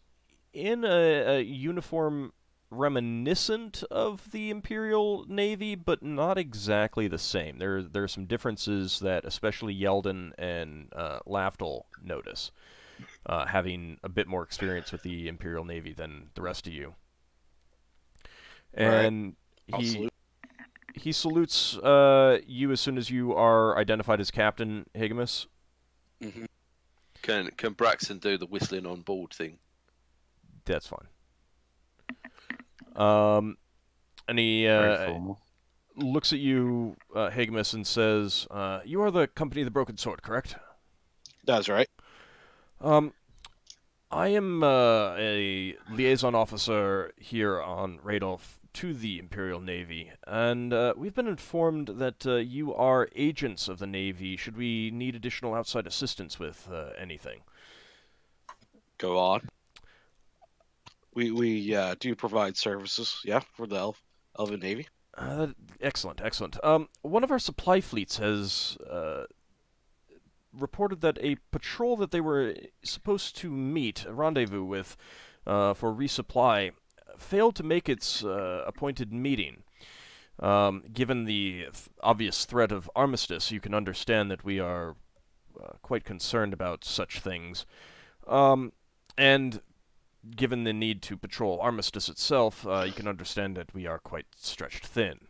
in a uniform reminiscent of the Imperial Navy, but not exactly the same. There are some differences that especially Yeldan and Lafdul notice, having a bit more experience with the Imperial Navy than the rest of you. And he salutes you as soon as you are identified as Captain Higgimus. Mm-hmm. Can Braxon do the whistling on board thing? That's fine. And he looks at you, Higgimus, and says, "You are the company of the Broken Sword, correct?" That's right. I am a liaison officer here on Radolf to the Imperial Navy, and we've been informed that you are agents of the Navy should we need additional outside assistance with anything. Go on. We do provide services, yeah, for the Elven Navy. Excellent. One of our supply fleets has reported that a patrol that they were supposed to meet, a rendezvous with, for resupply, failed to make its appointed meeting. Given the obvious threat of armistice, you can understand that we are quite concerned about such things. And given the need to patrol armistice itself, you can understand that we are quite stretched thin.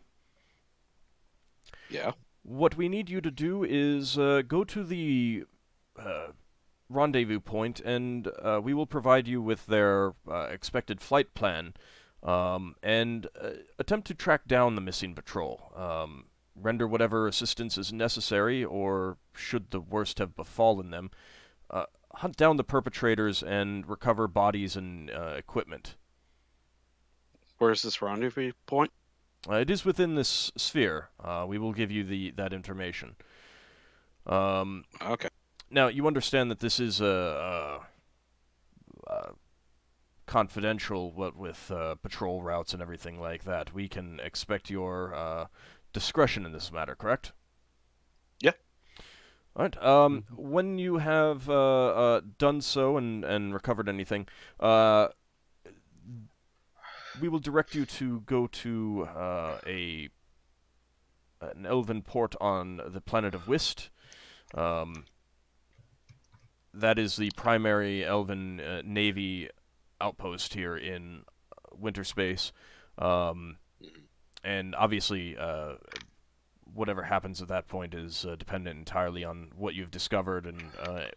Yeah. What we need you to do is go to the rendezvous point, and we will provide you with their expected flight plan, and attempt to track down the missing patrol. Render whatever assistance is necessary, or should the worst have befallen them, hunt down the perpetrators and recover bodies and equipment. Where's this rendezvous point? It is within this sphere. We will give you that information. Okay. Now, you understand that this is confidential, what with patrol routes and everything like that. We can expect your discretion in this matter, correct? Yeah. All right. When you have done so and recovered anything, we will direct you to go to an elven port on the planet of Whist. That is the primary elven navy outpost here in winter space. And obviously, whatever happens at that point is dependent entirely on what you've discovered and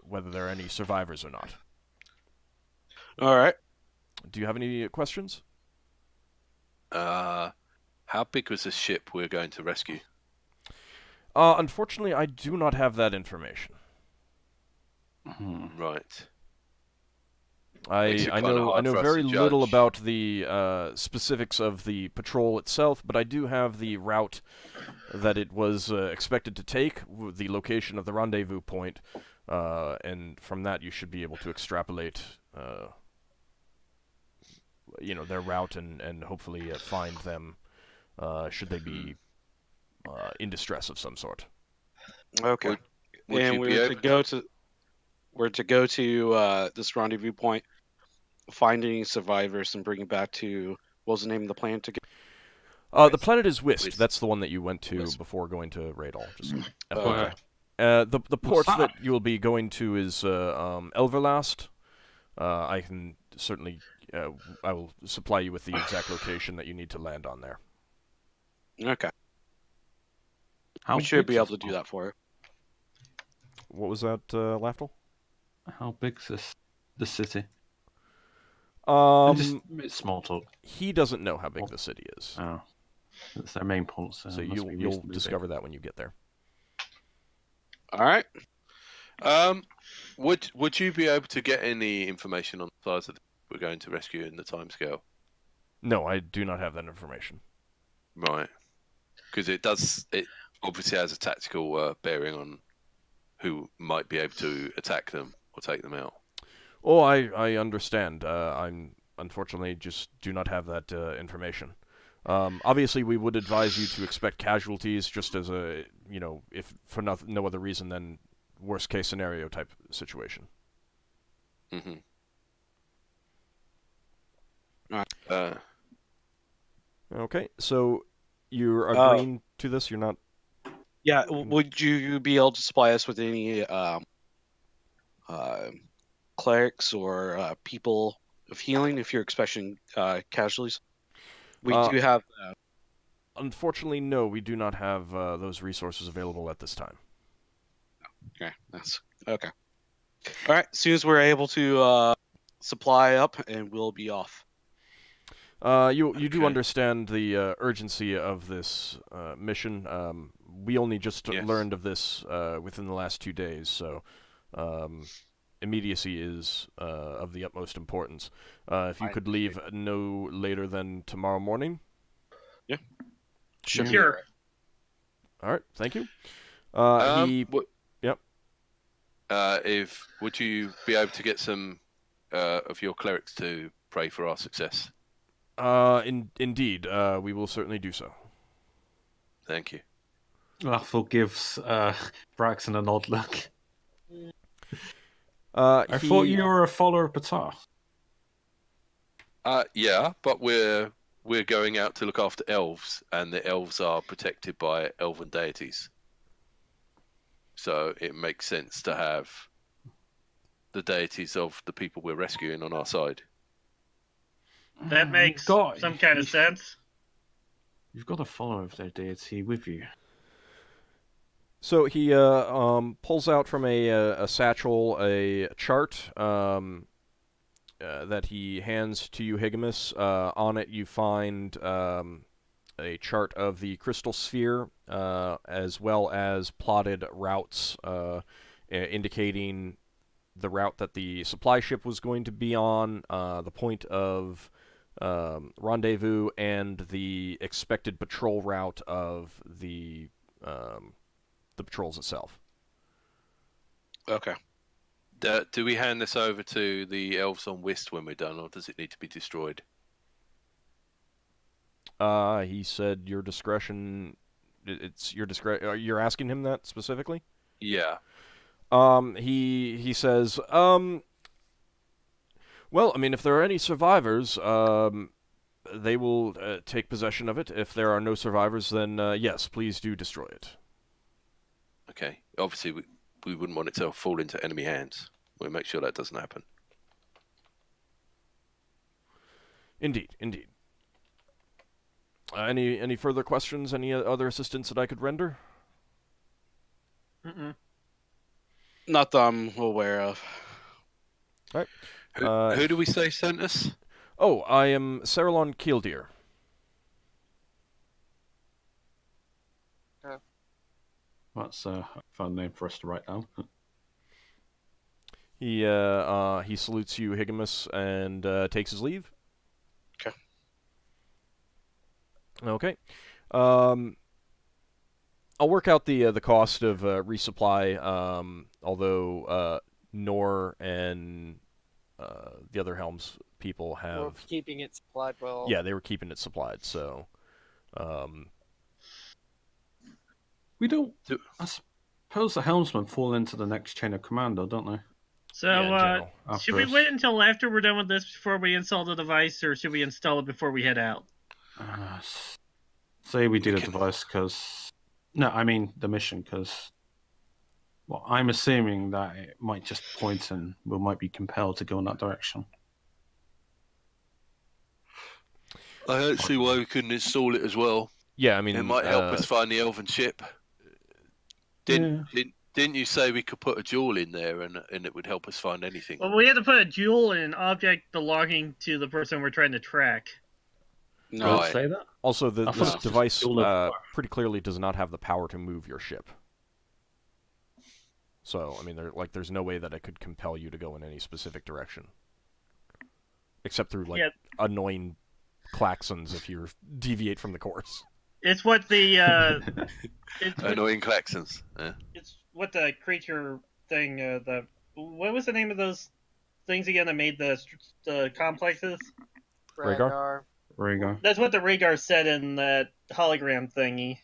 whether there are any survivors or not. All right. Do you have any questions? How big was the ship we're going to rescue? Unfortunately, I do not have that information. Right. I know very little about the specifics of the patrol itself, but I do have the route that it was expected to take, the location of the rendezvous point, and from that you should be able to extrapolate, their route and hopefully find them should they be in distress of some sort. Okay. Would and you we're be to able go to this rendezvous point, find any survivors, and bring it back to what was the name of the planet to get? The planet is Whist. Whist. That's the one that you went to Whist. before going to Radol. Just Okay. FYI. The port that? that you will be going to is Elverlast. I can certainly I will supply you with the exact location that you need to land on there. Okay. How We should be big's able to this do one? that for her. What was that, Lafdul? How big's the city? It's small talk. He doesn't know how big the city is, Oh, that's their main point. so you'll discover that when you get there. All right. Would you be able to get any information on the size of the we're going to rescue in the timescale? No, I do not have that information. Right. Because it obviously has a tactical bearing on who might be able to attack them or take them out. Oh, I understand. I'm unfortunately just do not have that information. Obviously, we would advise you to expect casualties, just as a if for no other reason than worst case scenario type situation. Mm-hmm. Alright. Okay, so you're agreeing to this. You're not. Yeah. Would you be able to supply us with any clerics or people of healing if you're expecting casualties? We do have. Unfortunately, no. We do not have those resources available at this time. Okay. That's okay. All right. As soon as we're able to supply up, and we'll be off. You do Okay. understand the urgency of this mission. We only just Yes. learned of this within the last 2 days, so immediacy is of the utmost importance. If you could leave no later than tomorrow morning. Should be Sure. all right. All right, thank you. Yep. Would you be able to get some of your clerics to pray for our success? Indeed, we will certainly do so. Thank you. Lafdul gives Braxon an odd look. I thought you were a follower of Batar. Yeah, but we're going out to look after elves, and the elves are protected by elven deities. So it makes sense to have the deities of the people we're rescuing on our side. That makes some kind of sense. You've got a follower of their deity with you. So he pulls out from a satchel a chart that he hands to you, Higgimus. On it you find a chart of the crystal sphere, as well as plotted routes indicating the route that the supply ship was going to be on, the point of rendezvous, and the expected patrol route of the patrols itself. Okay. Do we hand this over to the elves on Whist when we're done, or does it need to be destroyed? He said your discretion. It's your discretion. You're asking him that specifically? Yeah. He says, well, I mean, if there are any survivors, they will take possession of it. If there are no survivors, then yes, please do destroy it. Okay. Obviously, we wouldn't want it to fall into enemy hands. We'll make sure that doesn't happen. Indeed, indeed. Any further questions? Any other assistance that I could render? Not that I'm aware of. All right. Who do we say sent us? Oh, I am Saralon Keeldeer. That's a fun name for us to write down. He salutes you, Higgimus, and takes his leave. Okay. Okay. I'll work out the cost of resupply. Although Nor and the other Helms people We're have keeping it supplied well. yeah, they were keeping it supplied. So We don't. I suppose the helmsmen fall into the next chain of command, though, don't they? So, yeah, in general. should we After us. wait until after we're done with this before we install the device, or should we install it before we head out? Say we do the device because... No, I mean the mission because... Well, I'm assuming that it might just point and we might be compelled to go in that direction. I don't see why we couldn't install it as well. yeah, I mean It might help us find the elven ship. Didn't you say we could put a jewel in there and it would help us find anything? Well, we had to put a jewel in an object belonging to the person we're trying to track. No. Right. Say that? Also, I thought this it was device just fuel pretty clearly does not have the power to move your ship. So, I mean, there's no way that it could compel you to go in any specific direction, except through annoying klaxons if you deviate from the course. It's what the Annoying klaxons. Yeah. it's what the creature thing. What was the name of those things again that made the complexes? Rhaegar? Rhaegar. That's what the Rhaegar said in that hologram thingy.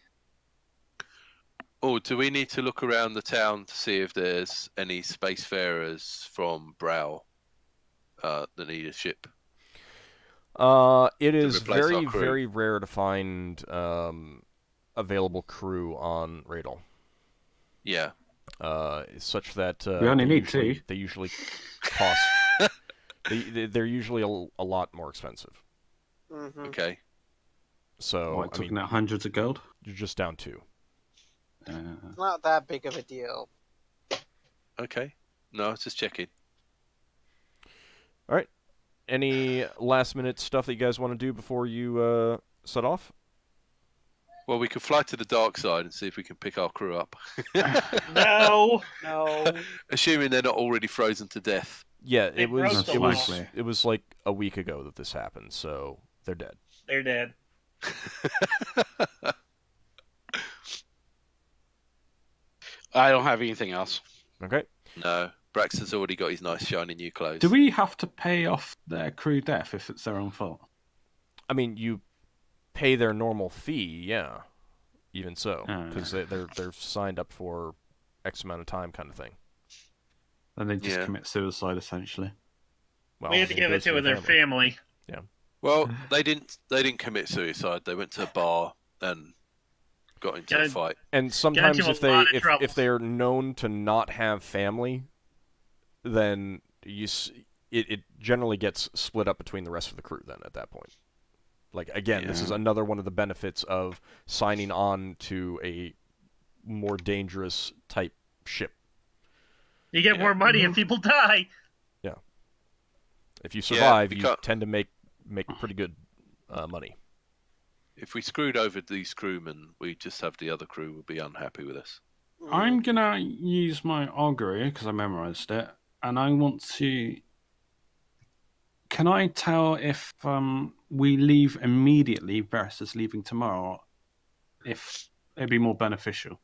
Oh, do we need to look around the town to see if there's any spacefarers from Brow that need a ship? It is replace our very, crew. very rare to find available crew on Radel. Yeah. Such that We only need two. They usually cost. They're usually a lot more expensive. Mm-hmm. Okay. So What, talking about hundreds of gold? you're just down 2. It's not that big of a deal. Okay. No, I was just checking. All right. Any last minute stuff that you guys want to do before you set off? Well, we could fly to the dark side and see if we can pick our crew up. No. Assuming they're not already frozen to death. Yeah, They it was broke the it was law. it was like a week ago that this happened, so they're dead. They're dead. I don't have anything else. Okay. No. Braxton's already got his nice shiny new clothes. Do we have to pay off their crew death if it's their own fault? I mean, you pay their normal fee, yeah. Even so, because they're signed up for X amount of time, kind of thing. And they just Yeah. commit suicide, essentially. Well, We had to give it goes to their family. Well, they didn't commit suicide. They went to a bar and got into a Got- fight. And sometimes into a if they lot of if trouble. they're known to not have family, then it generally gets split up between the rest of the crew. Then at that point, like again, this is Yeah. another one of the benefits of signing on to a more dangerous type ship. You get more money if people die. If you survive, we you can't- tend to make pretty good money. If we screwed over these crewmen, we just have the other crew would be unhappy with us. I'm gonna use my augury because I memorized it, and I want to. Can I tell if we leave immediately versus leaving tomorrow? If it'd be more beneficial.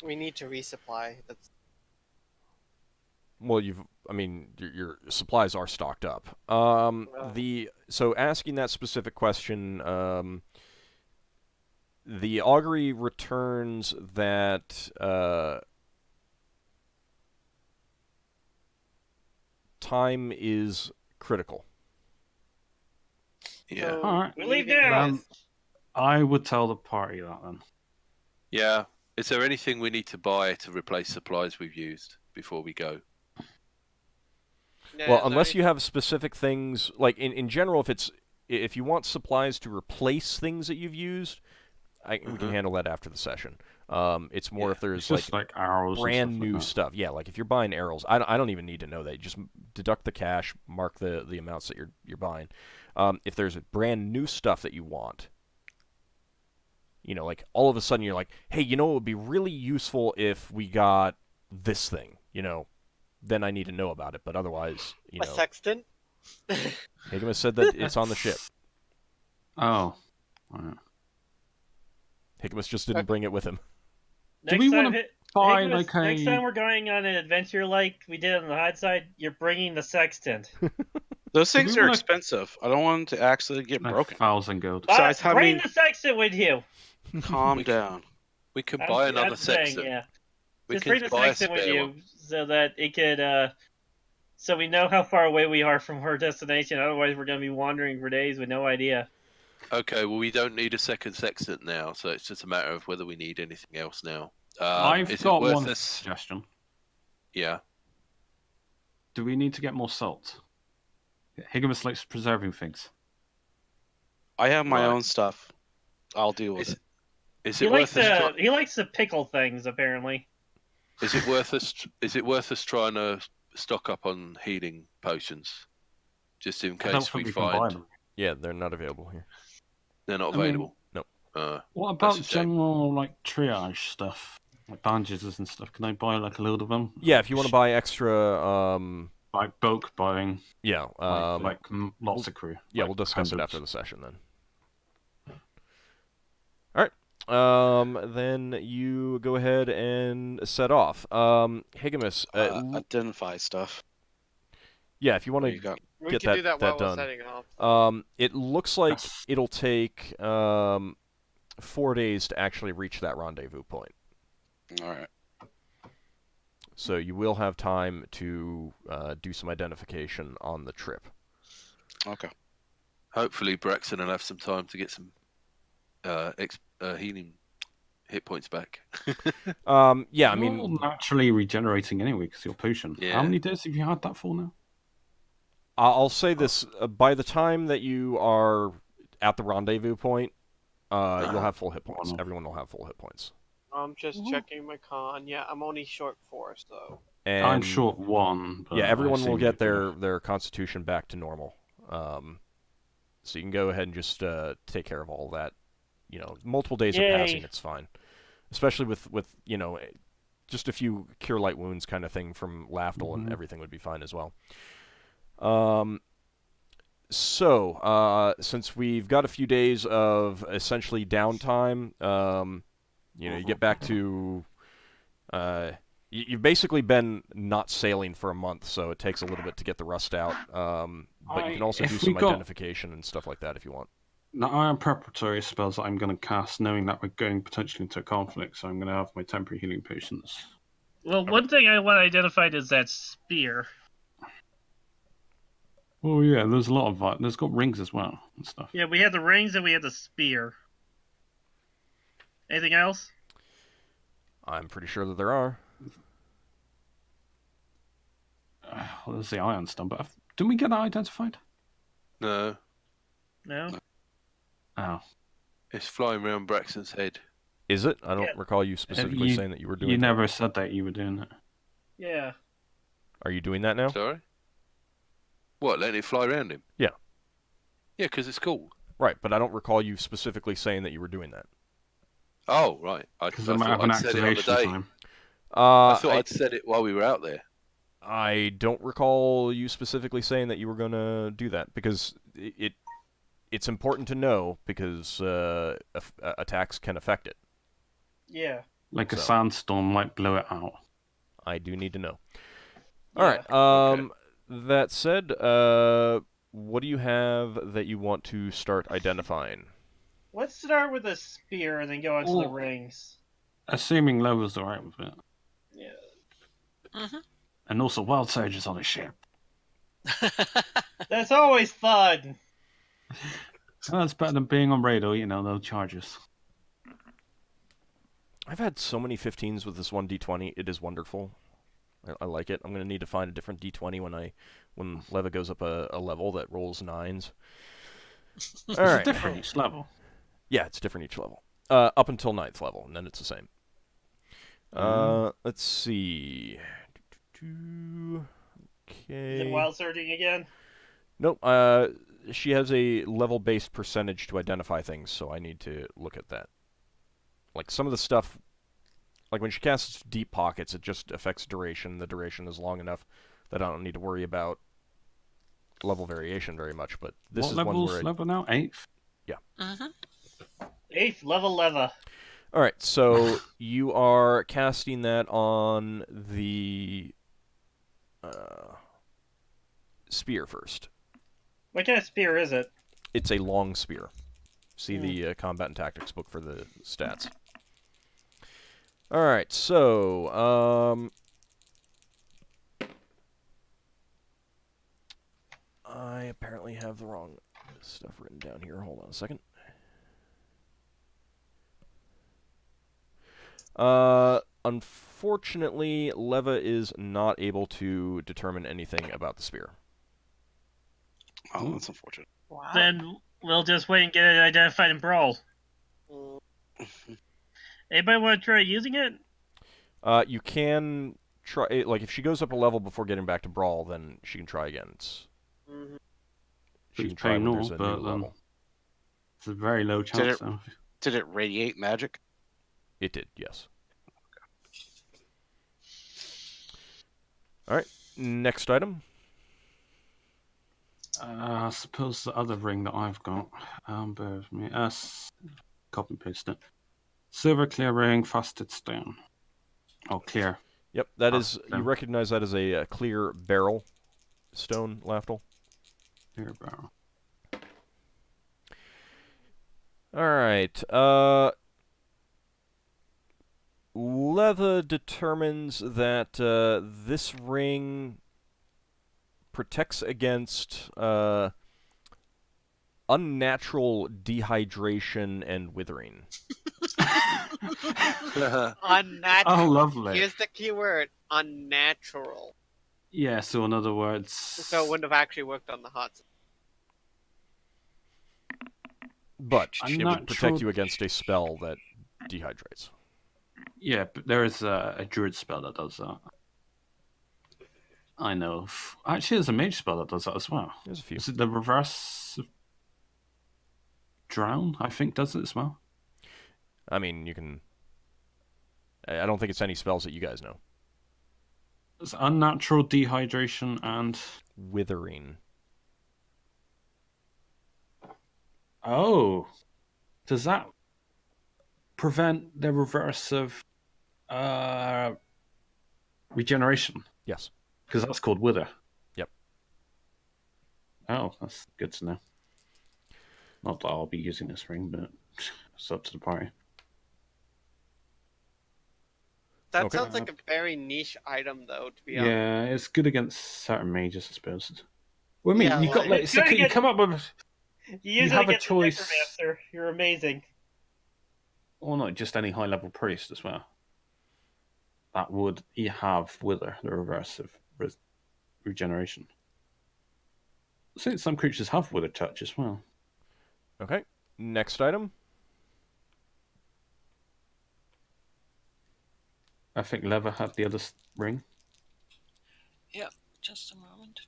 We need to resupply. That's Well, your supplies are stocked up. So asking that specific question, the augury returns that time is critical. Yeah. So, All right. We leave leaving now. with- I would tell the party that then. Yeah. Is there anything we need to buy to replace supplies we've used before we go? Yeah, Well, is unless there you have specific things, like in general, if it's if you want supplies to replace things that you've used, we can handle that after the session. It's more if there's like arrows brand and new stuff. stuff. Yeah, like if you're buying arrows, I don't even need to know that. You just deduct the cash, mark the amounts that you're buying. If there's brand new stuff that you want, you know, like all of a sudden you're like, hey, you know, it would be really useful if we got this thing, you know, then I need to know about it. But otherwise, you A know, sextant? Higgimus said that it's on the ship. Oh. Right. Higgimus just didn't bring it with him. Do we want to buy Higgimus, like a... next time we're going on an adventure like we did on the hide side, you're bringing the sextant. Those things are wanna- expensive. I don't want them to actually get broken. 1,000 gold. Besides, how Bring many- the sextant with you. Calm down. We could I'm- buy another I'm saying, sextant. yeah. We Just can bring the buy a sextant with spare you one. so that it could, so we know how far away we are from our destination. Otherwise, we're going to be wandering for days with no idea. Okay, well, we don't need a second sextant now, so it's just a matter of whether we need anything else now. I've is got it worth one us? suggestion. Yeah. Do we need to get more salt? Higgimus likes preserving things. I have my Right. own stuff. I'll deal with it. Is He it likes worth us? to he likes to pickle things, apparently. Is it worth us? Is it worth us trying to stock up on healing potions, just in I don't case think we we can buy find them. Yeah, they're not available here. they're not I mean- available? No. What That's about a shame. general like triage stuff? Like bandages and stuff. Can I buy like a load of them? Yeah, if you want to buy extra, Like bulk buying, yeah, lots of crew. yeah, like we'll discuss it hundreds. after the session then. All right. Then you go ahead and set off. Higgimus, Identify stuff. yeah, if you want What to you got? We Get can that- do that that while done. we're setting off. it looks like Yes. it'll take 4 days to actually reach that rendezvous point. All right. So you will have time to do some identification on the trip. Okay. Hopefully, Braxon will have some time to get some healing hit points back. Yeah, I You're mean, naturally regenerating anyway because you're potion. Yeah. How many days have you had that for now? I'll say this: by the time that you are at the rendezvous point, you'll have full hit points. Oh, no. Everyone will have full hit points. I'm just checking my con. Yeah, I'm only short 4, so. And I'm short 1. But yeah, I everyone will seem get to be- their constitution back to normal. So you can go ahead and just take care of all that. You know, multiple days Yay. of passing, it's fine. Especially with you know, just a few cure light wounds kind of thing from Lafdul, and Mhm. everything would be fine as well. So since we've got a few days of essentially downtime, you know, you get back to you've basically been not sailing for a month, so it takes a little bit to get the rust out. But you can also If do we some got- identification and stuff like that if you want. Now, I have preparatory spells that I'm going to cast, knowing that we're going potentially into a conflict, so I'm going to have my temporary healing potions. Well, one thing I want identified is that spear. Oh yeah, there's a lot of that. There's got rings as well and stuff. Yeah, we had the rings and we had the spear. Anything else? I'm pretty sure that there are. Well, there's the iron stone, but didn't we get that identified? No, No? Oh, it's flying around Braxton's head. Is it? I don't Yeah. recall you specifically you- saying that you were doing you that. never said that you were doing it. Yeah. Are you doing that now? Sorry? What, letting it fly around him? Yeah. Yeah, because it's cool. Right, but I don't recall you specifically saying that you were doing that. Oh, right. I Because thought I might have an I'd said it on the activation day. time. I thought I'd said it while we were out there. I don't recall you specifically saying that you were going to do that, because it's important to know, because attacks can affect it. Yeah. Like a So. sandstorm might blow it out. I do need to know. Yeah. Alright, Okay. that said, what do you have that you want to start identifying? Let's start with the spear and then go on to the Oh. rings. Assuming Lover's alright with it. Yeah. Mm-hmm. And also wild surges on a ship. That's always fun. Oh, that's better than being on radar, you know, no charges. I've had so many 15s with this one D20, it is wonderful. I like it. I'm going to need to find a different D20 when Leva goes up a level that rolls 9s. All It's right. different each level. Yeah, it's different each level. Up until 9th level, and then it's the same. Let's see. Is it Okay. wild surging again? Nope. She has a level-based percentage to identify things, so I need to look at that. Like some of the stuff, like when she casts Deep Pockets, it just affects duration. The duration is long enough that I don't need to worry about level variation very much. But this is one where level now? 8th? Mm-hmm. 8th level Leva. All right, so you are casting that on the spear first. What kind of spear is it? It's a long spear. See the combat and tactics book for the stats. All right, so I apparently have the wrong stuff written down here. Hold on a second. Unfortunately, Leva is not able to determine anything about the spear. Oh, that's unfortunate. Wow. Then we'll just wait and get it identified in Brawl. Mm, Anybody want to try using it? You can try, like, if she goes up a level before getting back to Brawl, then she can try again. mhm. She It's can try when there's paying a new naught, but, level. It's a very low chance. Did it radiate magic? It did, yes. All right, next item. I suppose the other ring that I've got, bear with me. Copy and paste it. Silver clear ring, faceted stone. Oh, clear. Yep, that is. You Stone. recognize that as a clear barrel stone, Lafdul. Clear barrel. All right. Leva determines that this ring protects against unnatural dehydration and withering. Unnatural. Oh, lovely. Here's the key word: unnatural. Yeah, so in other words... So it wouldn't have actually worked on the hot. But it would Unnatural- protect you against a spell that dehydrates. Yeah, but there is a druid spell that does that. I know of. Actually, there's a mage spell that does that as well. There's a few. Is it the reverse of drown? I think does it as well. I mean, you can... I don't think it's any spells that you guys know. It's unnatural dehydration and... Withering. Oh. Does that prevent the reverse of regeneration? Yes. Because that's called wither. Yep. Oh, that's good to know. Not that I'll be using this ring, but it's up to the party. That Okay. sounds like a very niche item, though. To be honest. Yeah, it's good against certain mages, I suppose. Well, I mean, Yeah, you got like- like, so you come up with, You use You it have a against choice. the Necromancer. You're amazing. or not just any high level priest as well. That would you have wither, the reverse of regeneration. I think some creatures have wither touch as well. Okay. Next item. I think Lever had the other ring. Yeah, just a moment.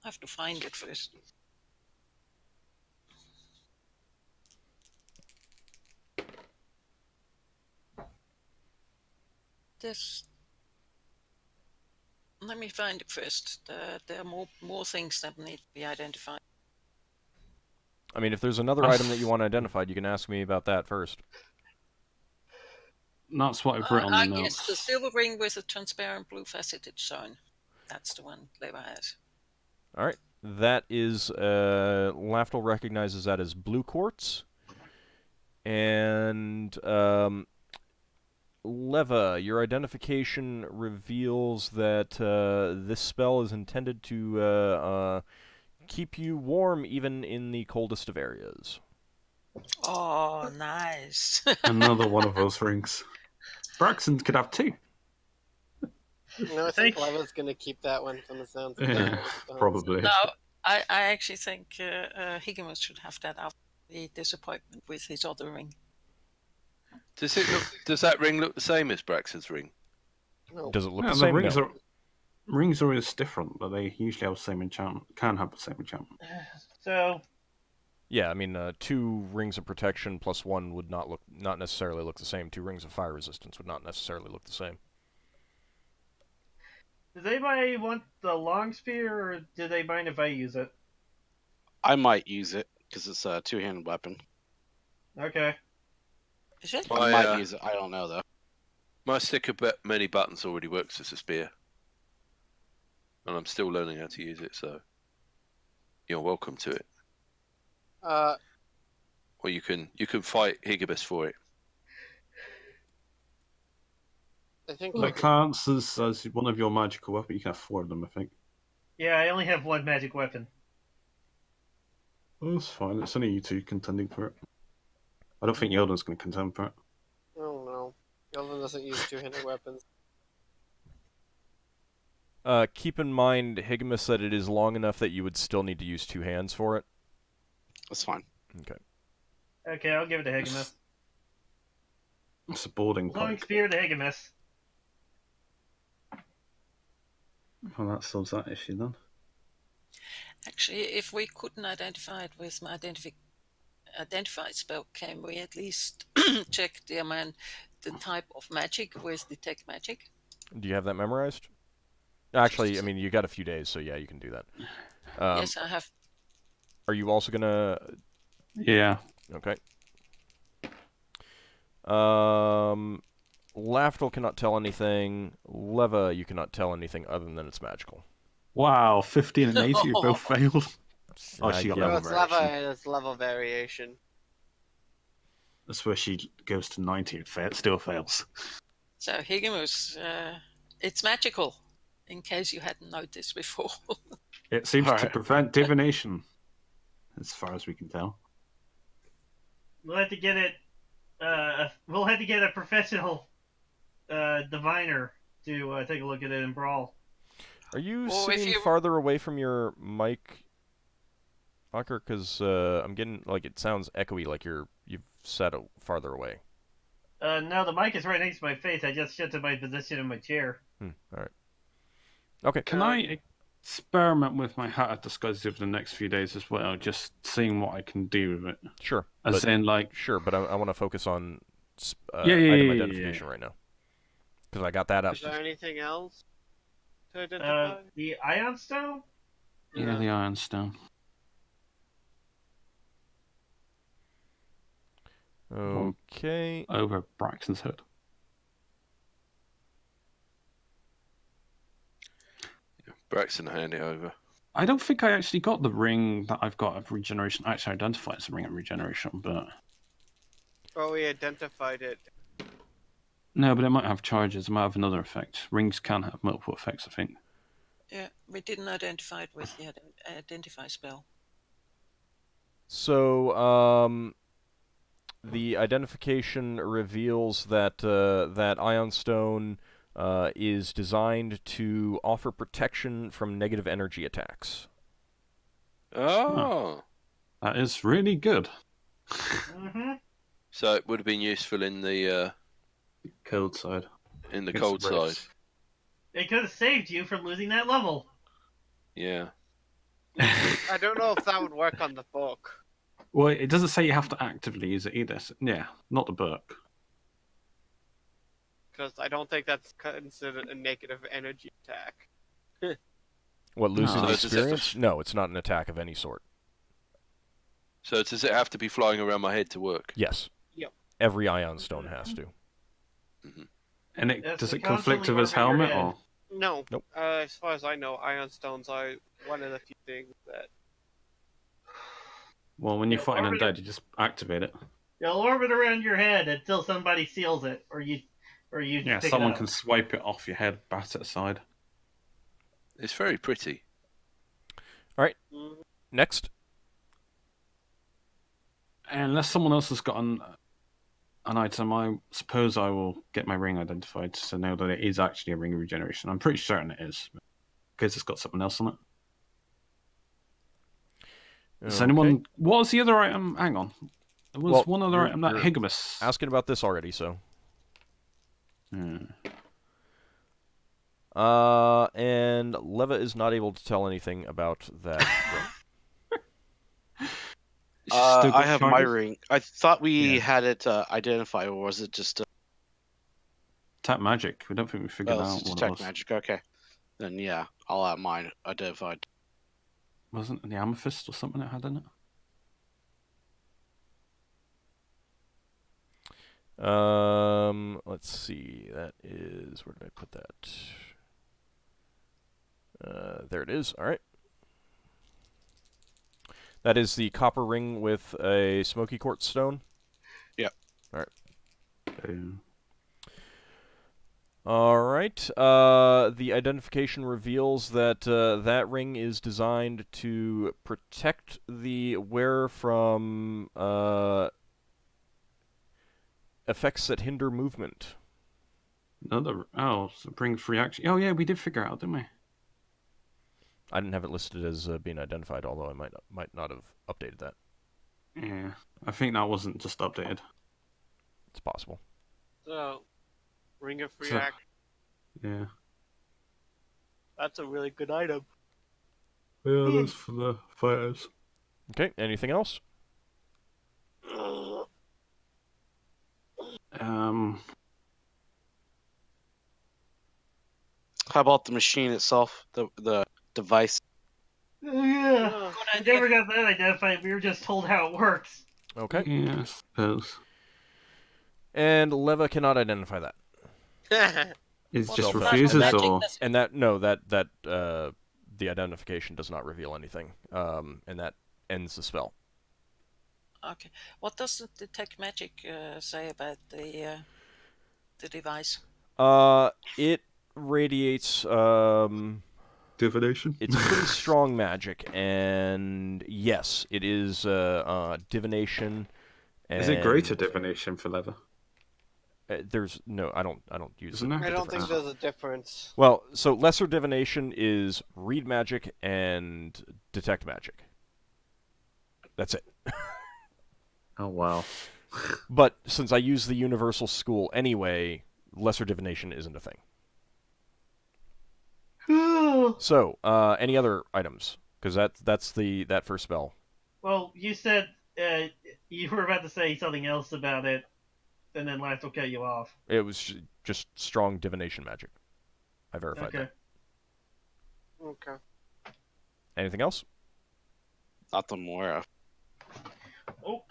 I have to find it first. This. Let me find it first. There are more things that need to be identified. I mean, if there's another item that you want identified, you can ask me about that first. That's what I've written on the Yes, the notes. silver ring with a transparent blue faceted stone. That's the one Lever has. All right. That is, Lafdul recognizes that as blue quartz. And, Leva, your identification reveals that this spell is intended to keep you warm even in the coldest of areas. Oh, nice. Another one of those rings. Braxon could have two. No, I think Leva's gonna keep that one from the sounds of it. Yeah, probably. Now, I actually think Higgimus should have that after the disappointment with his other ring. Does it look? Does that ring look the same as Braxon's ring? No. Does it look Yeah, the the same? rings No. are rings are always different, but they usually have the same enchantment. Can have the same enchantment. So, Yeah, I mean, 2 rings of protection plus 1 would not necessarily look the same. 2 rings of fire resistance would not necessarily look the same. does anybody want the long spear, or do they mind if I use it? I might use it because it's a two-handed weapon. Okay. Is it? I might use it. I don't know though. My stick of many buttons already works as a spear, and I'm still learning how to use it. So you're welcome to it. Or you can fight Higgimus for it. I think Like Clarence as one of your magical weapons, you can have 4 of them, I think. Yeah, I only have 1 magic weapon. Oh, that's fine. It's only you 2 contending for it. I don't think Yeldan's going to contend for it. I don't know. Yeldan doesn't use two-handed weapons. Keep in mind, Higgimus said it is long enough that you would still need to use 2 hands for it. That's fine. Okay. Okay, I'll give it to Higgimus. It's a boarding Long pike. spear to Higgimus. Well, that solves that issue then. Actually, if we couldn't identify it with my identify spell, can we at least check the type of magic with detect magic? Do you have that memorized? Actually, I mean, you got a few days, so yeah, you can do that. Yes, I have. Are you also gonna? Yeah. Okay. Lafdul cannot tell anything. Leva, you cannot tell anything other than it's magical. Wow, 15 and 80, you both failed. Oh, she got Yeah. level it's variation. it's level variation. That's where she goes to 90 and still fails. So Higgimus, it's magical, in case you hadn't noticed before. It seems to Alright. prevent divination, as far as we can tell. We'll have to get it. We'll have to get a professional diviner to take a look at it in Brawl. Are you Well, if sitting you- farther away from your mic, Ockar? Because I'm getting like it sounds echoey, like you've sat farther away. No, the mic is right next to my face. I just shifted my position in my chair. All right. Okay. Can I experiment with my hat of disguise over the next few days as well, just seeing what I can do with it? Sure. As but, in, like, sure, but I want to focus on Yeah, item yeah. identification right now. Because I got that up. Is there anything else to identify? The Ion Stone? yeah, the Ironstone. Okay. Over Braxton's head. Braxon, hand it over. I don't think I actually got the ring that I've got of regeneration. Actually, identified as a ring of regeneration, but Well, we identified it. no, but it might have charges. It might have another effect. Rings can have multiple effects, I think. Yeah, we didn't identify it with the identify spell. So, the identification reveals that that Ion Stone is designed to offer protection from negative energy attacks. Oh, That is really good. Mm-hmm. so it would have been useful in the Cold side. cold side. Rifts. It could have saved you from losing that level. Yeah. I don't know if that would work on the book. Well, it doesn't say you have to actively use it either. Yeah, not the book. Because I don't think that's considered a negative energy attack. What, losing No. the So does it have to experience? No, it's not an attack of any sort. So does it have to be flying around my head to work? Yes. Yep. Every Ion Stone has to. And it Yes, does it it conflict constantly with his works in your helmet, head. or No. Nope. As far as I know, ion stones are one of the few things that. well, when you're Yeah, fighting orbit- undead, you just activate it. It'll orbit around your head until somebody seals it, or you Yeah, pick someone it up. can swipe it off your head, bat it aside. It's very pretty. Mhm. Next. Unless someone else has got an item, I suppose I will get my ring identified to know that it is actually a ring of regeneration. I'm pretty certain it is, because it's got something else on it. Does anyone? What was the other item? Hang on. There was one other item that you're Higgimus. asking about this already, so. Hmm. And Leva is not able to tell anything about that ring. I have my ring. I thought we had it identified, or was it just Tap magic? We don't think we figured out what it detect was. magic? Okay, then yeah, I'll have mine identified. Wasn't it the amethyst or something it had in it? Let's see. That is, where did I put that? There it is. All right. That is the copper ring with a smoky quartz stone. Yep. All right. Okay. All right. The identification reveals that that ring is designed to protect the wearer from effects that hinder movement. So bring free action. Oh yeah, we did figure it out, didn't we? I didn't have it listed as being identified, although I might not have updated that. Yeah, I think that wasn't just updated. It's possible. So, ring of free So- action. Yeah. That's a really good item. Yeah, that's for the fighters. Okay. Anything else? How about the machine itself, the device? Oh, yeah. Oh, I never got that identified. We were just told how it works. Okay. Yeah, I suppose. And Leva cannot identify that. It What just the refuses, magic or And that the identification does not reveal anything. And that ends the spell. Okay. What does the detect magic say about the device? It radiates. divination. It's pretty strong magic, and yes, it is divination. Is it greater divination for leather? There's no. I don't use Isn't it. there? I don't think difference. there's a difference. Well, so lesser divination is read magic and detect magic. That's it. Oh wow. But since I use the universal school anyway, lesser divination isn't a thing. So, any other items? Because that's that first spell. Well, you said you were about to say something else about it, and then Lafdul cut you off. It was just strong divination magic. I verified Okay. that. Okay. Anything else? Not the more.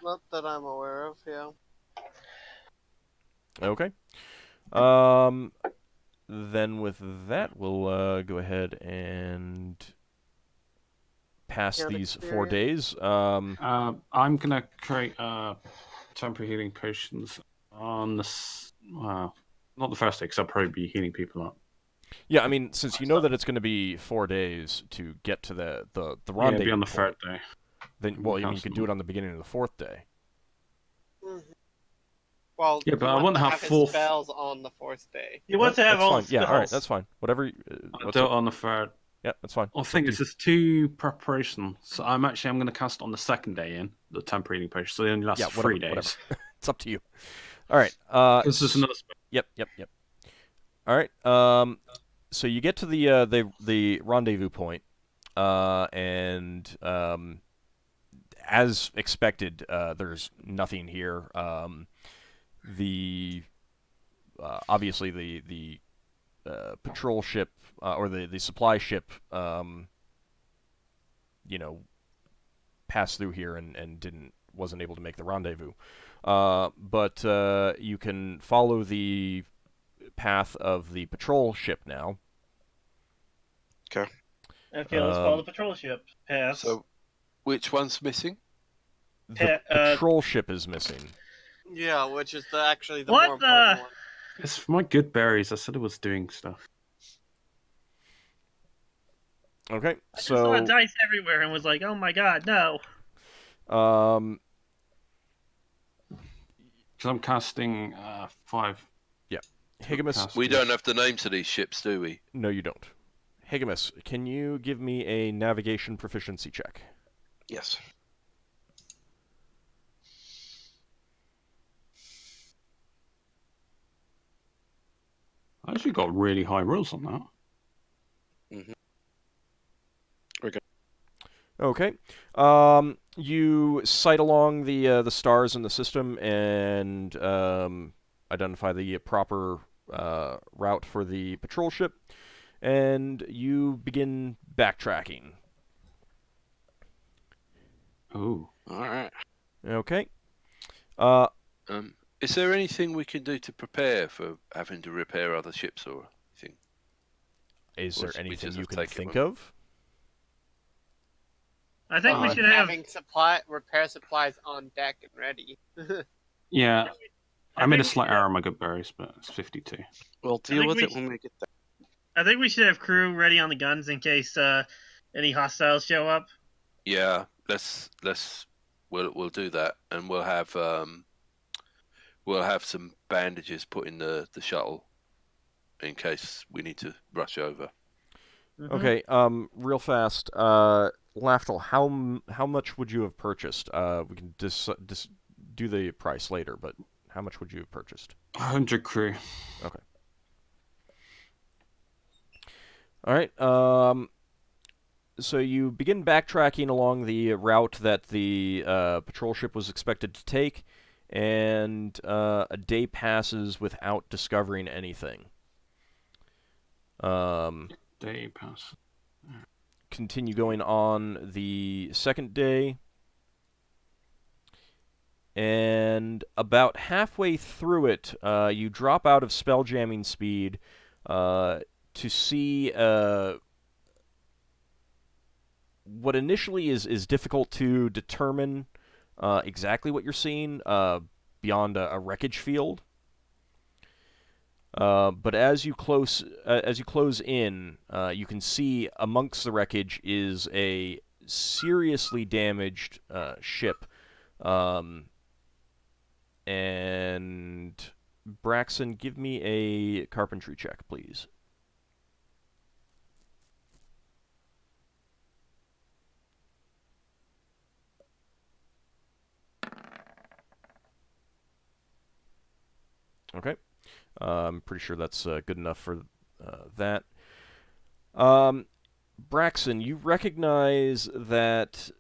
Not that I'm aware of, yeah. Okay. Then with that, we'll go ahead and pass Count these 4 experience. days. I'm gonna create temporary healing potions on the not the first day, because I'll probably be healing people up. Yeah, I mean, since you know that it's going to be 4 days to get to the Yeah, rendezvous, it'll be on the point, third day. then well, I mean, you could do it on the beginning of the 4th day. Well, Yeah, but you I want wouldn't to have his full- spells on the 4th day. He wants to have That's all fine. the Yeah, all right, spells. that's fine. Whatever. I'll What's do it it? on the third. Yeah, that's fine. I think it's just 2 preparations. So I'm going to cast on the second day in the temporary healing potion, so they only last Yeah, 3 whatever, days. It's up to you. All right. This is another spell. Yep. All right. So you get to the rendezvous point, and as expected, there's nothing here. Obviously the patrol ship or the supply ship, passed through here and wasn't able to make the rendezvous. But you can follow the path of the patrol ship now. Okay. Okay, let's follow the patrol ship. Pass. So, which one's missing? The patrol ship is missing. Yeah, which is actually the What more the- important one. It's for my good berries. I said it was doing stuff. Okay, I just saw so dice everywhere and was like, oh my god, no. Because I'm casting 5. Higgimus. We don't have the names of these ships, do we? No, you don't. Higgimus, can you give me a navigation proficiency check? Yes. I actually got really high rolls on that. Okay. You sight along the stars in the system and identify the proper route for the patrol ship, and you begin backtracking. Oh. All right. Okay. Is there anything we can do to prepare for having to repair other ships or anything? Is Or there should we anything just you can take it think on? of? I think we should have. having repair supplies on deck and ready. Yeah. I made a think slight we- error on my good berries, but it's 52. We'll deal think with we it when we get there. I think we should have crew ready on the guns in case any hostiles show up. Yeah, we'll do that, and we'll have some bandages put in the shuttle in case we need to rush over. Mm-hmm. Okay. Real fast. Lafdul, how much would you have purchased? We can do the price later, but how much would you have purchased? 100 crew. Okay. All right. So you begin backtracking along the route that the patrol ship was expected to take, and a day passes without discovering anything. Day pass. Continue going on the second day, and about halfway through it, you drop out of spelljamming speed to see what initially is difficult to determine exactly what you're seeing beyond a wreckage field. But as you close in, you can see amongst the wreckage is a seriously damaged ship. And Braxon, give me a carpentry check, please. Okay. I'm pretty sure that's good enough for that. Braxon, you recognize that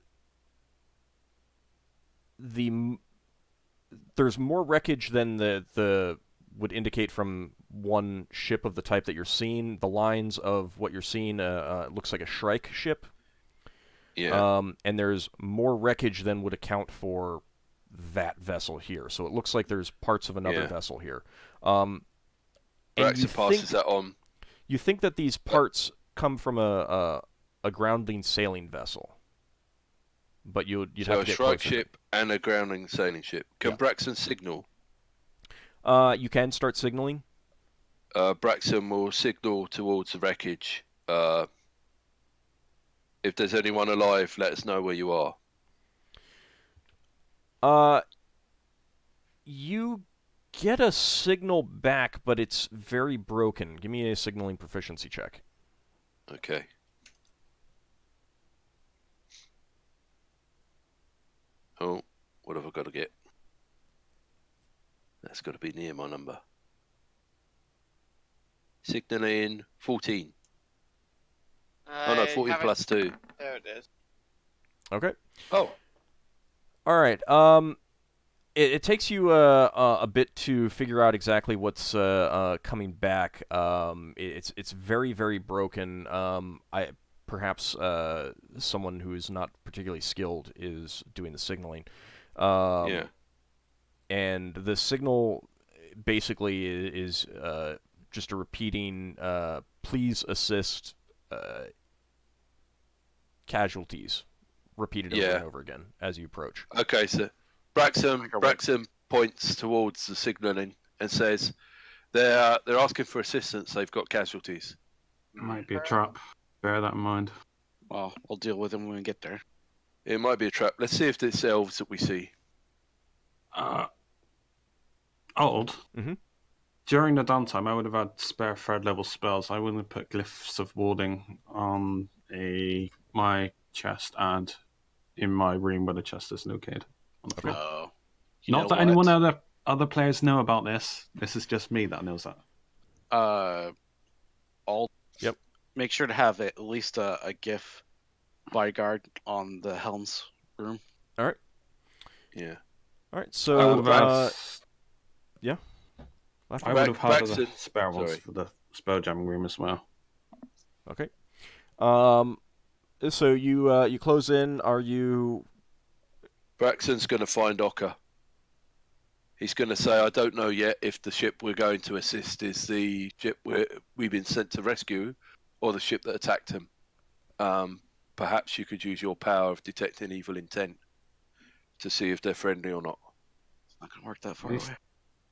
there's more wreckage than the would indicate from one ship of the type that you're seeing. The lines of what you're seeing looks like a Shrike ship. Yeah. And there's more wreckage than would account for that vessel here. So it looks like there's parts of another vessel here. Braxon passes that on. You think that these parts come from a grounding sailing vessel, but you'd So have a to get Shrike closer. ship and a grounding sailing ship. Can Yeah. Braxon signal? You can start signaling. Braxon will signal towards the wreckage. If there's anyone alive, let us know where you are. You get a signal back, but it's very broken. Give me a signaling proficiency check. Okay. Oh, what have I got to get? That's got to be near my number. Signaling 14. Oh no, 14 plus 2. There it is. Okay. Oh. All right. It takes you a bit to figure out exactly what's coming back. It's very, very broken. Perhaps someone who is not particularly skilled is doing the signaling. Yeah. And the signal basically is just a repeating, please assist casualties, repeated over and over again as you approach. Okay, so Braxon points towards the signalling and says, "They're asking for assistance. They've got casualties." Might be a trap. Bear that in mind. Well, we'll deal with them when we get there. It might be a trap. Let's see if it's elves that we see. Old. Mhm. During the downtime, I would have had spare third level spells. I would have put glyphs of warding on my chest and in my room where the chest is located on the floor. Oh. Not that anyone other players know about this. This is just me that knows that. I'll Yep. make sure to have at least a Giff bodyguard on the Helm's room. All right. Yeah. All right. I So, would have, yeah. I would have had the Braxon- spare ones sorry. for the spelljamming room as well. Okay. So you close in. Are you? Braxton's going to find Ockar. He's going to say, I don't know yet if the ship we're going to assist is the ship we've been sent to rescue or the ship that attacked him. Perhaps you could use your power of detecting evil intent to see if they're friendly or not. It's not gonna work that far Yes. away.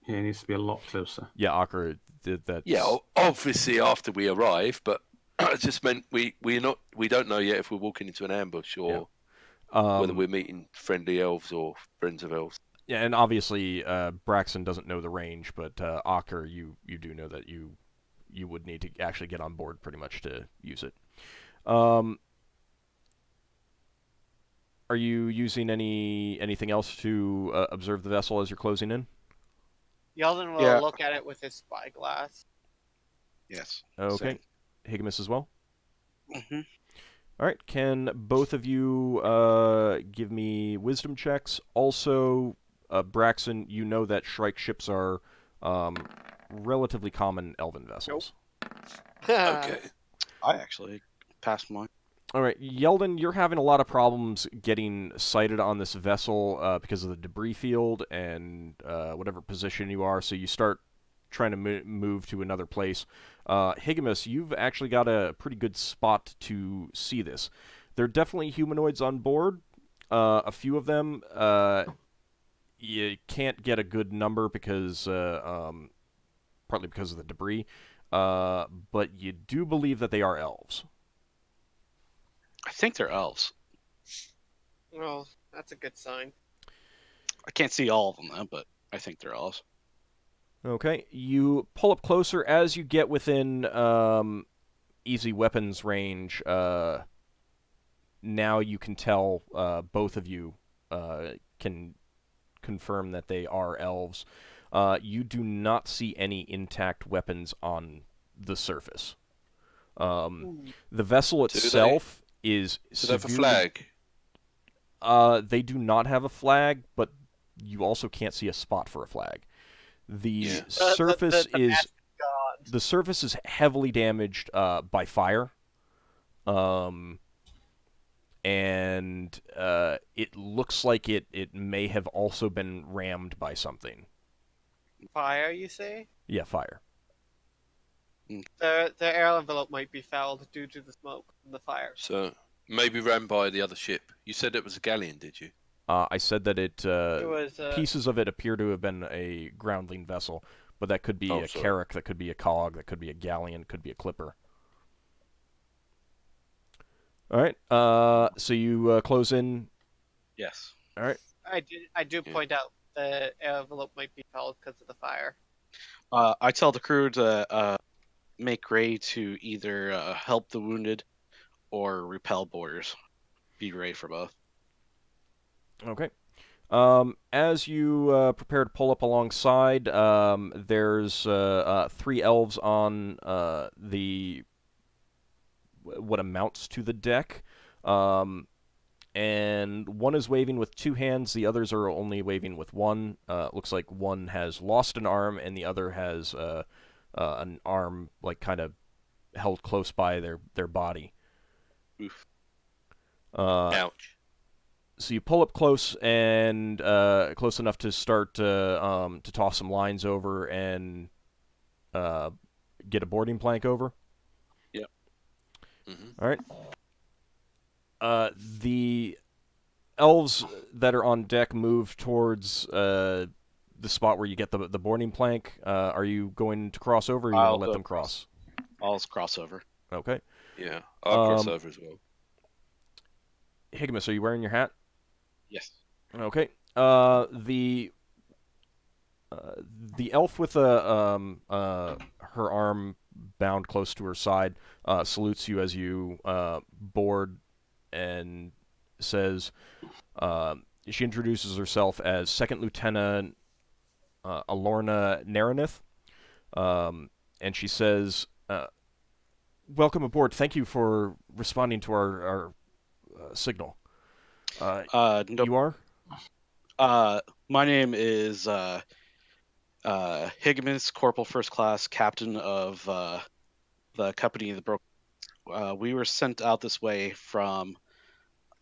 Yeah, it needs to be a lot closer. Yeah, Ockar did that. Yeah, obviously after we arrive, but it just meant we don't know yet if we're walking into an ambush or whether we're meeting friendly elves or friends of elves. Yeah, and obviously Braxon doesn't know the range, but Ockar, you do know that you would need to actually get on board pretty much to use it. Are you using anything else to observe the vessel as you're closing in? Yeldan will Yeah. look at it with his spyglass. Yes. Okay. Higgimus as well? Mm-hmm. All right. Can both of you give me wisdom checks? Also, Braxon, you know that Shrike ships are relatively common elven vessels. Okay. I actually passed mine. All right, Yeldan, you're having a lot of problems getting sighted on this vessel because of the debris field and whatever position you are, so you start trying to move to another place. Higgimus, you've actually got a pretty good spot to see this. There are definitely humanoids on board. A few of them, you can't get a good number because, partly because of the debris, but you do believe that they are elves. I think they're elves. Well, that's a good sign. I can't see all of them though, but I think they're elves. Okay, you pull up closer as you get within easy weapons range. Now you can tell both of you can confirm that they are elves. You do not see any intact weapons on the surface. The vessel itself is Do they have a severely- flag? They do not have a flag, but you also can't see a spot for a flag. The surface the surface is heavily damaged by fire, and it looks like it may have also been rammed by something. Fire, you say? Yeah, fire. The air envelope might be fouled due to the smoke from the fire. So maybe ran by the other ship. You said it was a galleon, did you? I said that It was pieces of it appear to have been a groundling vessel, but that could be a sorry. carrack, that could be a cog, that could be a galleon, could be a clipper. All right. So you close in. Yes. All right. I do point out the air envelope might be fouled because of the fire. I tell the crew to make ready to either help the wounded or repel boarders. Be ready for both. Okay. As you prepare to pull up alongside, there's 3 elves on the what amounts to the deck, and one is waving with 2 hands. The others are only waving with one. Looks like one has lost an arm, and the other has an arm like kind of held close by their body. Oof. Ouch. So you pull up close and close enough to start to toss some lines over and get a boarding plank over. Yep. Mm-hmm. All right. The elves that are on deck move towards the spot where you get the boarding plank. Are you going to cross over, or are you going to let them cross? I'll cross over. Okay. Yeah, I'll cross over as well. Higgimus, are you wearing your hat? Yes. Okay. The elf with her arm bound close to her side salutes you as you board and says she introduces herself as Second Lieutenant Alorna Naranith. and she says, "Welcome aboard. Thank you for responding to our signal." Nope. You are? My name is Higgimus, Corporal First Class, Captain of the company that broke. We were sent out this way from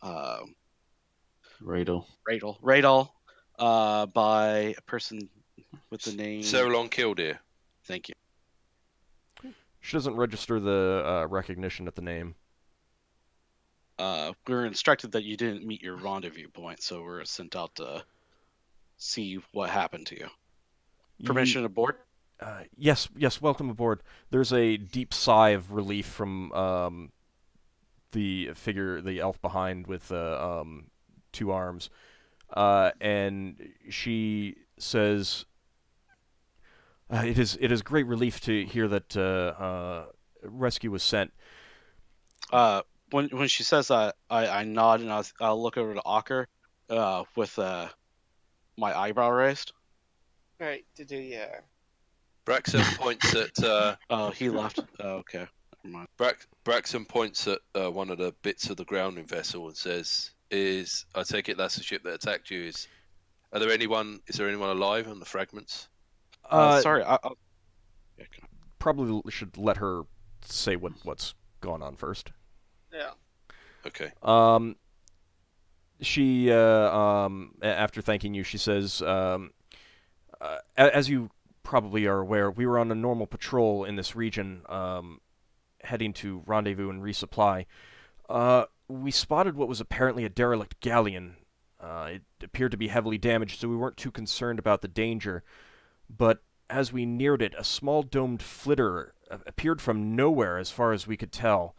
Radel. Radal, by a person with the name. Saralon Killdeer. Thank you. She doesn't register the recognition at the name. We were instructed that you didn't meet your rendezvous point, so we're sent out to see what happened to you. Permission aboard? Yes, welcome aboard. There's a deep sigh of relief from the figure, the elf behind with 2 arms. And she says, it is great relief to hear that rescue was sent. When she says that, I nod and I'll look over to Ockar with my eyebrow raised. Right, did you, Braxon points at. Oh, he left. Oh, okay. Never mind. Braxon points at one of the bits of the grounding vessel and says, I take it that's the ship that attacked you. Is there anyone alive on the fragments? Sorry, Probably should let her say what's going on first. Yeah. Okay. She after thanking you, she says, as you probably are aware, we were on a normal patrol in this region, heading to rendezvous and resupply. We spotted what was apparently a derelict galleon. It appeared to be heavily damaged, so we weren't too concerned about the danger. But as we neared it, a small domed flitter appeared from nowhere as far as we could tell,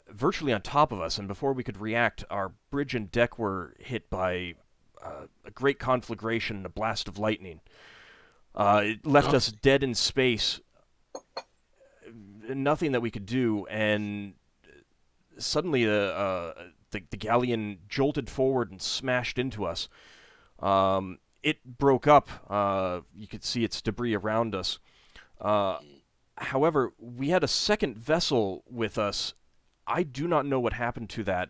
virtually on top of us, and before we could react, our bridge and deck were hit by a great conflagration and a blast of lightning. It left us dead in space, nothing that we could do, and suddenly the galleon jolted forward and smashed into us. It broke up. You could see its debris around us. However, we had a second vessel with us. I do not know what happened to that.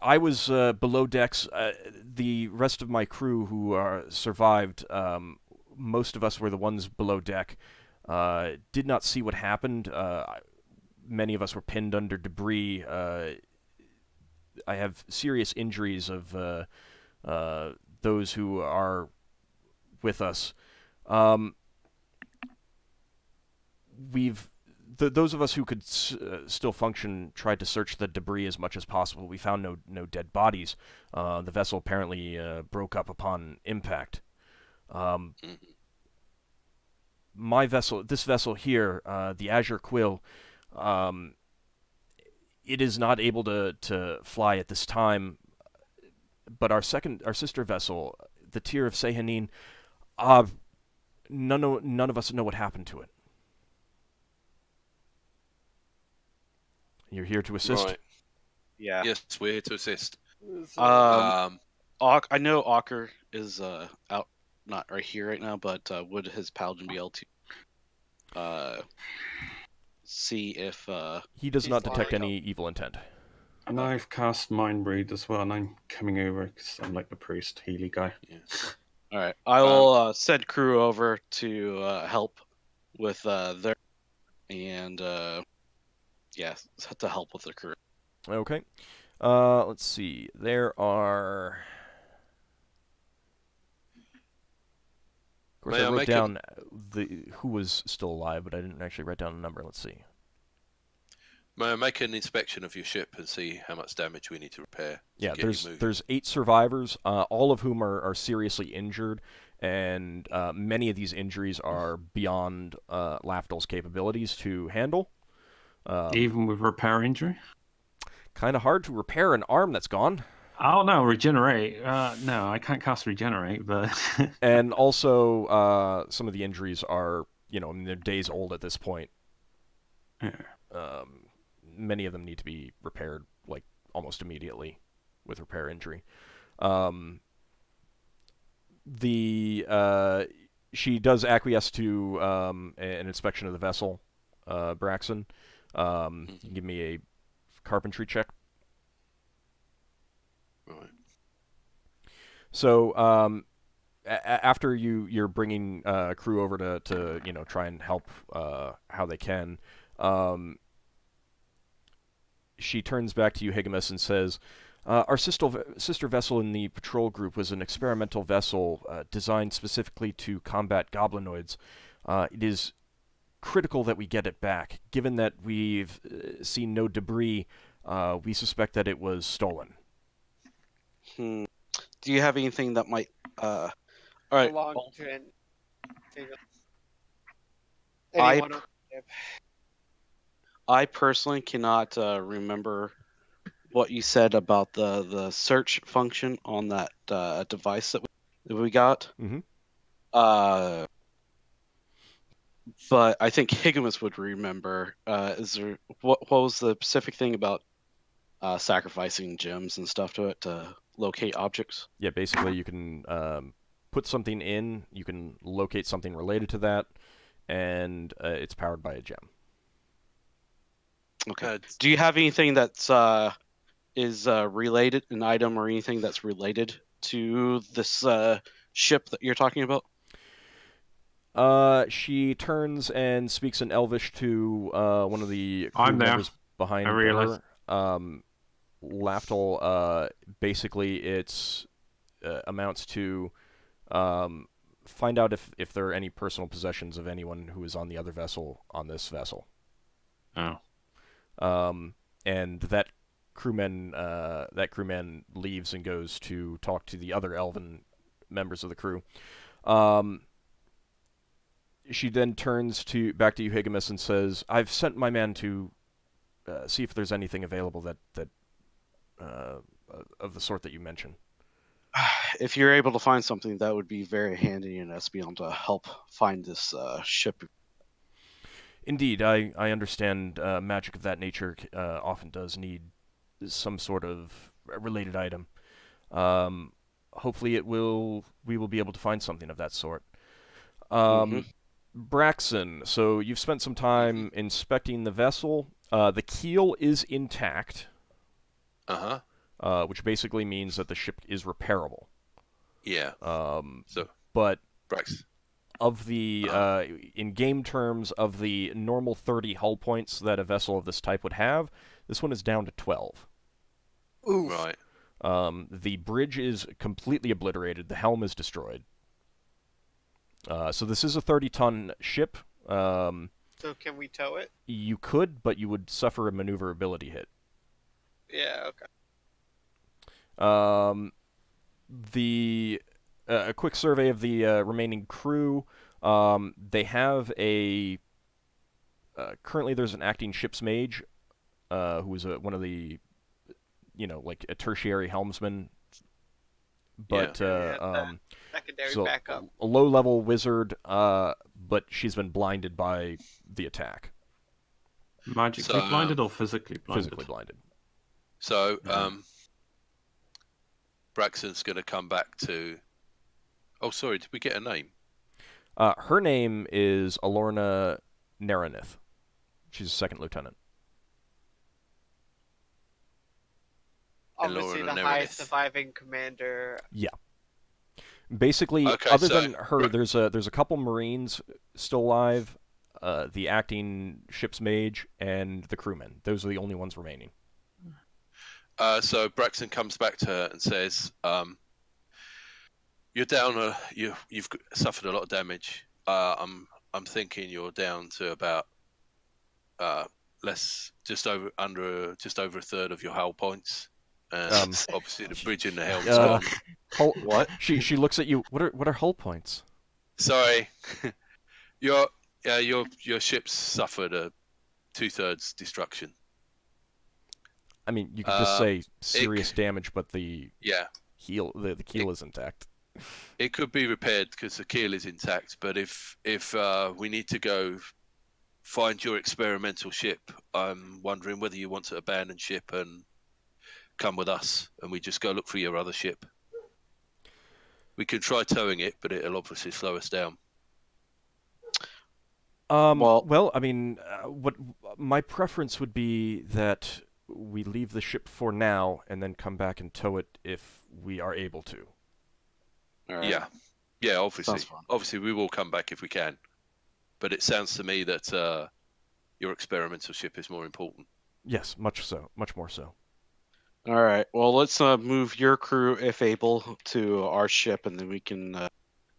I was below decks. The rest of my crew who survived, most of us were the ones below deck, did not see what happened. Many of us were pinned under debris. I have serious injuries of those who are with us. Those of us who could still function tried to search the debris as much as possible. We found no dead bodies. The vessel apparently broke up upon impact. My vessel, this vessel here, the Azure Quill, it is not able to fly at this time. But our sister vessel, the Tear of Sehanin, none of us know what happened to it. You're here to assist? Right. Yeah. Yes, we're here to assist. I know Ockar is out, not right here right now, but would his paladin be able to see if he does not detect lying any evil intent. And I've cast Mind Breed as well, and I'm coming over because I'm like the priest, Healy guy. Yeah. All right, I will send crew over to help with their and to help with the crew. Okay. Let's see. There are. Of course, May I I wrote make down who was still alive, but I didn't actually write down a number. Let's see. May I make an inspection of your ship and see how much damage we need to repair? Yeah, get you moving? there's 8 survivors, all of whom are seriously injured, and many of these injuries are beyond Lafdul's capabilities to handle. Even with repair injury? Kind of hard to repair an arm that's gone. Oh, no, regenerate. No, I can't cast regenerate, but... And also, some of the injuries are, they're days old at this point. Yeah. Many of them need to be repaired, like, almost immediately with repair injury. she does acquiesce to an inspection of the vessel, Braxon. Give me a carpentry check. Right. So after you're bringing crew over to try and help how they can, she turns back to you, Higgimus, and says, our sister vessel in the patrol group was an experimental vessel designed specifically to combat goblinoids. It is critical that we get it back. Given that we've seen no debris, we suspect that it was stolen. Do you have anything that might... all right. belong to I anyone on the ship. I personally cannot remember what you said about the search function on that device that we got. Mm-hmm. But I think Higgimus would remember. What was the specific thing about sacrificing gems and stuff to it to locate objects? Yeah, basically you can put something in, you can locate something related to that, and it's powered by a gem. Okay. Do you have anything that's is related, an item or anything that's related to this ship that you're talking about? She turns and speaks in Elvish to one of the crew I'm there. members behind I realize. her. Lafdul, basically it's amounts to find out if there are any personal possessions of anyone who is on the other vessel on this vessel. Oh. And that crewman leaves and goes to talk to the other elven members of the crew. She then turns back to you, Higgimus, and says, "I've sent my man to see if there's anything available that of the sort that you mentioned." If you're able to find something, that would be very handy in us being able to help find this ship. Indeed, I understand magic of that nature often does need some sort of related item. Hopefully we will be able to find something of that sort. Braxon, so you've spent some time inspecting the vessel. The keel is intact. Which basically means that the ship is repairable. Yeah. But Braxon. of the in game terms of the normal 30 hull points that a vessel of this type would have, this one is down to 12. Oof. Right. The bridge is completely obliterated. The helm is destroyed. So this is a 30-ton ship. So can we tow it? You could, but you would suffer a maneuverability hit. Yeah, okay. A quick survey of the remaining crew. They have currently there's an acting ship's mage, who is one of the, like a tertiary helmsman. But secondary so backup. a low-level wizard, but she's been blinded by the attack. Magically blinded or physically blinded? Physically blinded. So, Braxton's going to come back to... Oh, sorry, did we get a name? Her name is Alorna Naranith. She's a second lieutenant. Obviously the highest surviving commander. Yeah. Basically, Okay, other than her, there's a couple Marines still alive, the acting ship's mage, and the crewmen. Those are the only ones remaining. So Braxton comes back to her and says, "You're down. You've suffered a lot of damage. I'm thinking you're down to about just over a third of your hull points. Obviously, the bridge in the helm's gone." What? She looks at you. What are hull points? Sorry, your ship's suffered a 2/3 destruction. I mean, you could just say serious damage, but the keel is intact. It could be repaired because the keel is intact. But if we need to go find your experimental ship, I'm wondering whether you want to abandon ship and come with us, and we just go look for your other ship. We could try towing it, but it'll obviously slow us down. Well, I mean, what my preference would be that we leave the ship for now and then come back and tow it if we are able to. All right. Yeah, obviously. Sounds fun. Obviously, we will come back if we can. But it sounds to me that your experimental ship is more important. Yes, much more so. All right. Well, let's move your crew, if able, to our ship, and then we can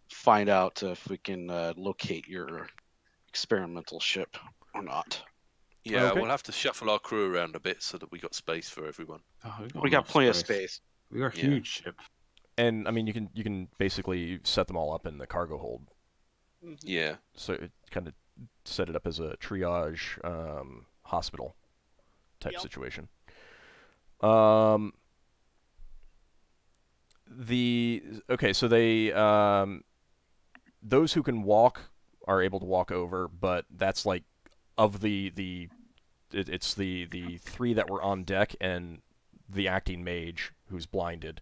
find out if we can locate your experimental ship or not. Yeah, Okay. we'll have to shuffle our crew around a bit so that we got space for everyone. Oh, We got enough plenty of space. We are a Yeah. huge ship. And I mean, you can basically set them all up in the cargo hold. Yeah. So it kind of set it up as a triage hospital type Yep. situation. So they those who can walk are able to walk over, but that's like of it's the three that were on deck and the acting mage who's blinded.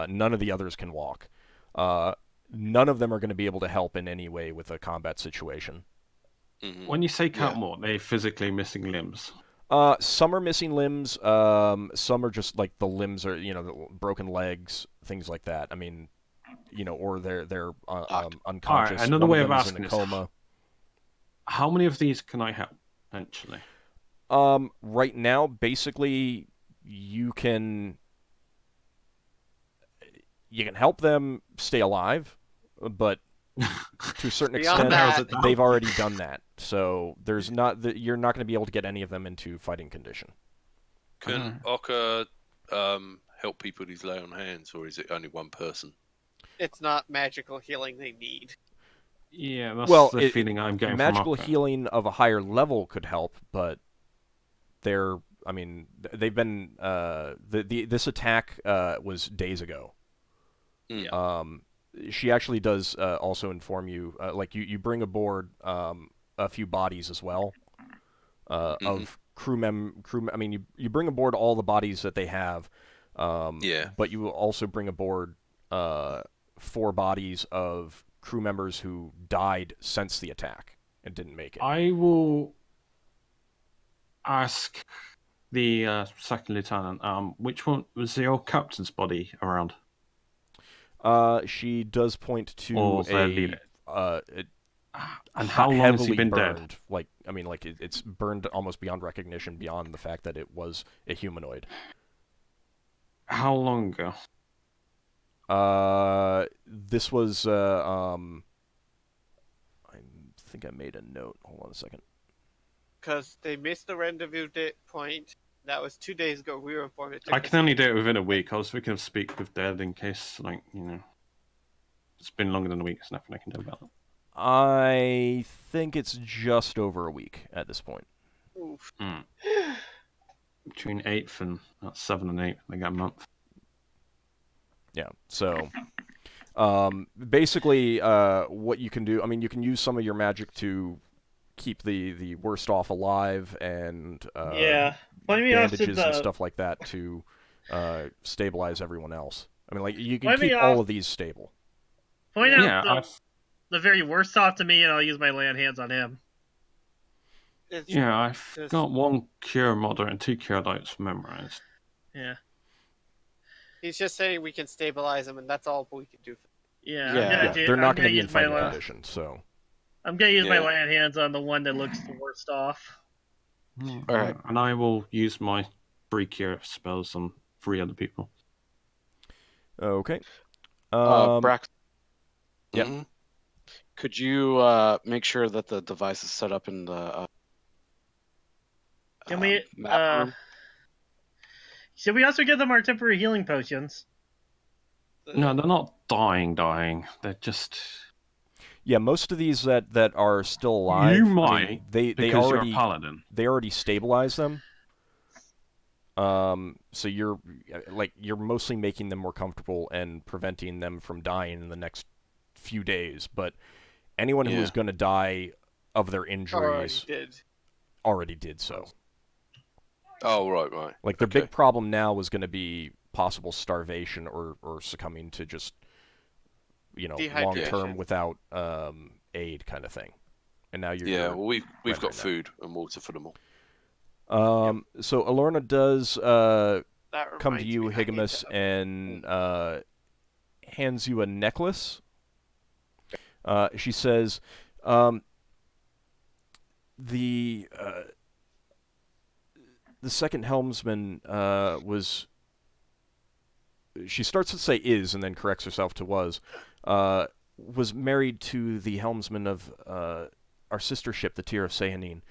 None of the others can walk. None of them are going to be able to help in any way with a combat situation. Mhm. When you say can't walk, they're physically missing limbs. Some are missing limbs. Some are just like the limbs are, the broken legs, things like that. I mean, or they're unconscious. All right, another One way of of them is asking in a this. coma. How many of these can I help, potentially? Right now, basically, you can help them stay alive, but to a certain Beyond extent, that- they've already done that. So you're not going to be able to get any of them into fighting condition. Can Ockar help people who's lay on hands, or is it only one person? It's not magical healing they need. Yeah, that's Well, the feeling I'm getting magical from Ockar. healing of a higher level could help, but they've been this attack was days ago. She actually does also inform you, like you bring aboard a few bodies as well of I mean, you bring aboard all the bodies that they have, but you will also bring aboard 4 bodies of crew members who died since the attack and didn't make it. I will ask the second lieutenant, which one was the old captain's body around? She does point to Or the leader. And how long has he heavily been burned. dead? Like, I mean, like it's burned almost beyond recognition, beyond the fact that it was a humanoid. How long ago? This was I think I made a note. Hold on a second. Because they missed the rendezvous point. That was 2 days ago. We were informed it took I us- can only do it within a week. I was thinking of speak with Dead in case, it's been longer than a week. There's nothing I can do about it. I think it's just over a week at this point. Oof. Between 8th and 7 and 8, they got a month. Yeah. So, basically, what you can do, I mean, you can use some of your magic to keep the worst off alive and Point me off to bandages and the stuff like that to stabilize everyone else. I mean, like you can Point me keep off- all of these stable. point out Yeah, the very worst off to me, and I'll use my land hands on him. I've got 1 cure moderate and 2 cure lights memorized. Yeah. He's just saying we can stabilize him, and that's all we can do. Yeah. Yeah, They're not going to be in use my fighting condition, so. I'm gonna use my Yeah. land hands on the one that looks the worst off. Alright. And I will use my 3 cure spells on 3 other people. Okay. Braxon, Yep. Mhm. could you make sure that the device is set up in the Can we? map room? Should we also give them our temporary healing potions? No, they're not dying. They're just... Yeah, most of these that are still alive, You I mean, might, they because already you're a paladin. they already stabilize them. So you're mostly making them more comfortable and preventing them from dying in the next few days. But anyone who Yeah. was going to die of their injuries already did so. Oh, right. Like their Okay. big problem now was going to be possible starvation or succumbing to just long Dehydration. term without aid kind of thing. And now you're Yeah, well, we've got rendering that. food and water for them all. So Alorna does That come to reminds you, me, I need Higgimus, to- and hands you a necklace. She says, the second helmsman was. She starts to say is and then corrects herself to was married to the helmsman of our sister ship, the Tear of Sehanine.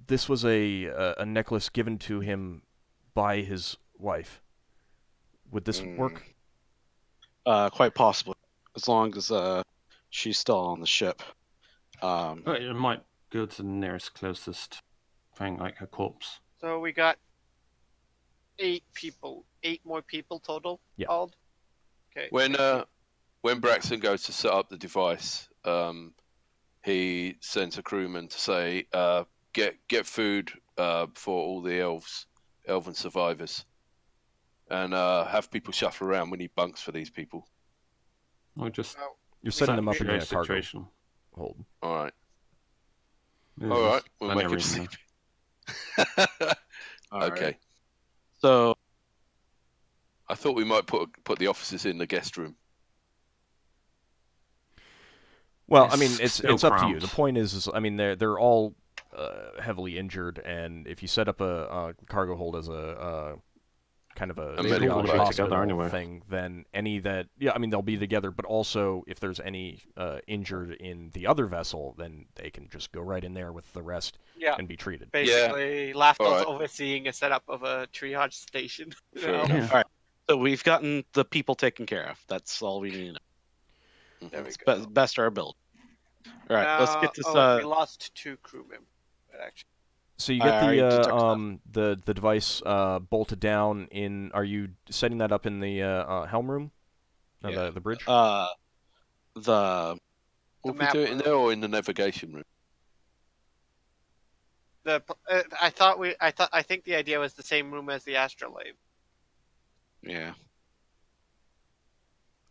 This was a necklace given to him by his wife. Would this work? Quite possibly, as long as she's still on the ship. It might go to the nearest closest thing, like a corpse. So we got 8 people, 8 more people total. Yeah. Called. Okay. When Braxon goes to set up the device, he sends a crewman to say, get food for all the elven survivors, and have people shuffle around. We need bunks for these people. Or just You're setting them up in a Situation. cargo Situation. hold. All right, There's all right. just We'll plenty make of him room sleep. All Okay. right. So I thought we might put the officers in the guest room. Well, It's I mean, it's still up to you. cramped. The point is, I mean, they're all heavily injured, and if you set up a cargo hold as a kind of a A medical triage bag hospital together anyway. thing, then any that I mean, they'll be together. But also, if there's any injured in the other vessel, then they can just go right in there with the rest Yeah. and be treated. Basically, Lafdul's Alright. overseeing a setup of a triage station. Fair now. enough. Yeah. so we've gotten the people taken care of. That's all we need to know. There we It's go. best our ability. All right, let's get this. We lost 2 crew members. Actually, So you I get already detected the device bolted down in. Are you setting that up in the Helm Room? Yeah. The bridge. the Will we map do it in room. there or in the navigation room? I think the idea was the same room as the astrolabe. yeah.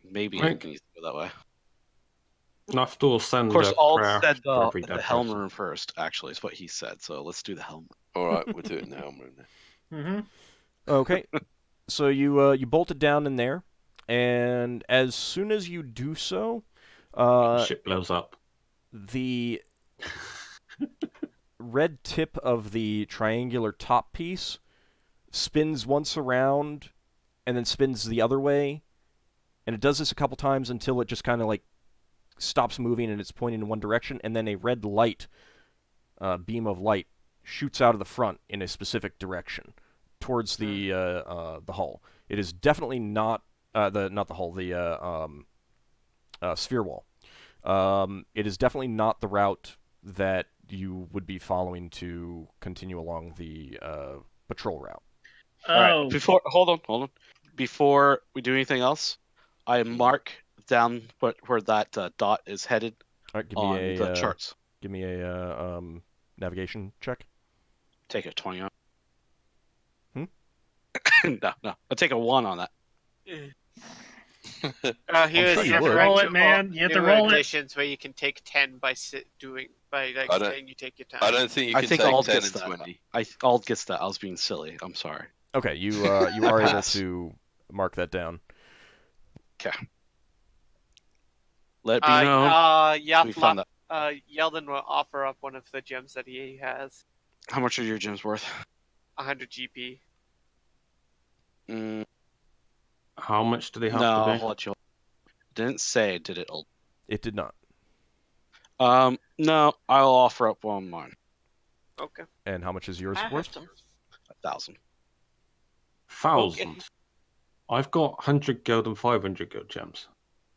Maybe Right. it can go that way. Lafdul send Of course, a Ald prayer said for every the dead Helm person. Room first. Actually, is what he said. So let's do the Helm Room. All right, we'll do it in the helm room then. Mm-hmm. Okay, so you bolt it down in there, and as soon as you do so, Ship blows up. the red tip of the triangular top piece spins once around, and then spins the other way, and it does this a couple times until it just kind of like stops moving and it's pointing in one direction, and then a red light, beam of light, shoots out of the front in a specific direction towards the hull. It is definitely not the hull, the sphere wall. It is definitely not the route that you would be following to continue along the patrol route. Oh, All right. Hold on. Before we do anything else, I mark down where that dot is headed All right, on the charts. Give me a navigation check. Take a 20 on. Hmm? No. I'll take a 1 on that. Here's sure you the would. Roll it, man. You have to newer roll it. editions where you can take 10 by saying you take your time. I don't think you I can think take Ald 10 gets and that. 20. Ald gets that. I was being silly. I'm sorry. Okay, you are able pass. to mark that down. Okay. Let me know. we found that. Yeldan will offer up one of the gems that he has. How much are your gems worth? 100 GP. How much do they have No, to I'll do? let you. Didn't say, did it? Ald? It did not. No, I'll offer up one of mine. Okay. And how much is yours I have worth? them. 1,000. 1,000. I've got 100 gold and 500 gold gems.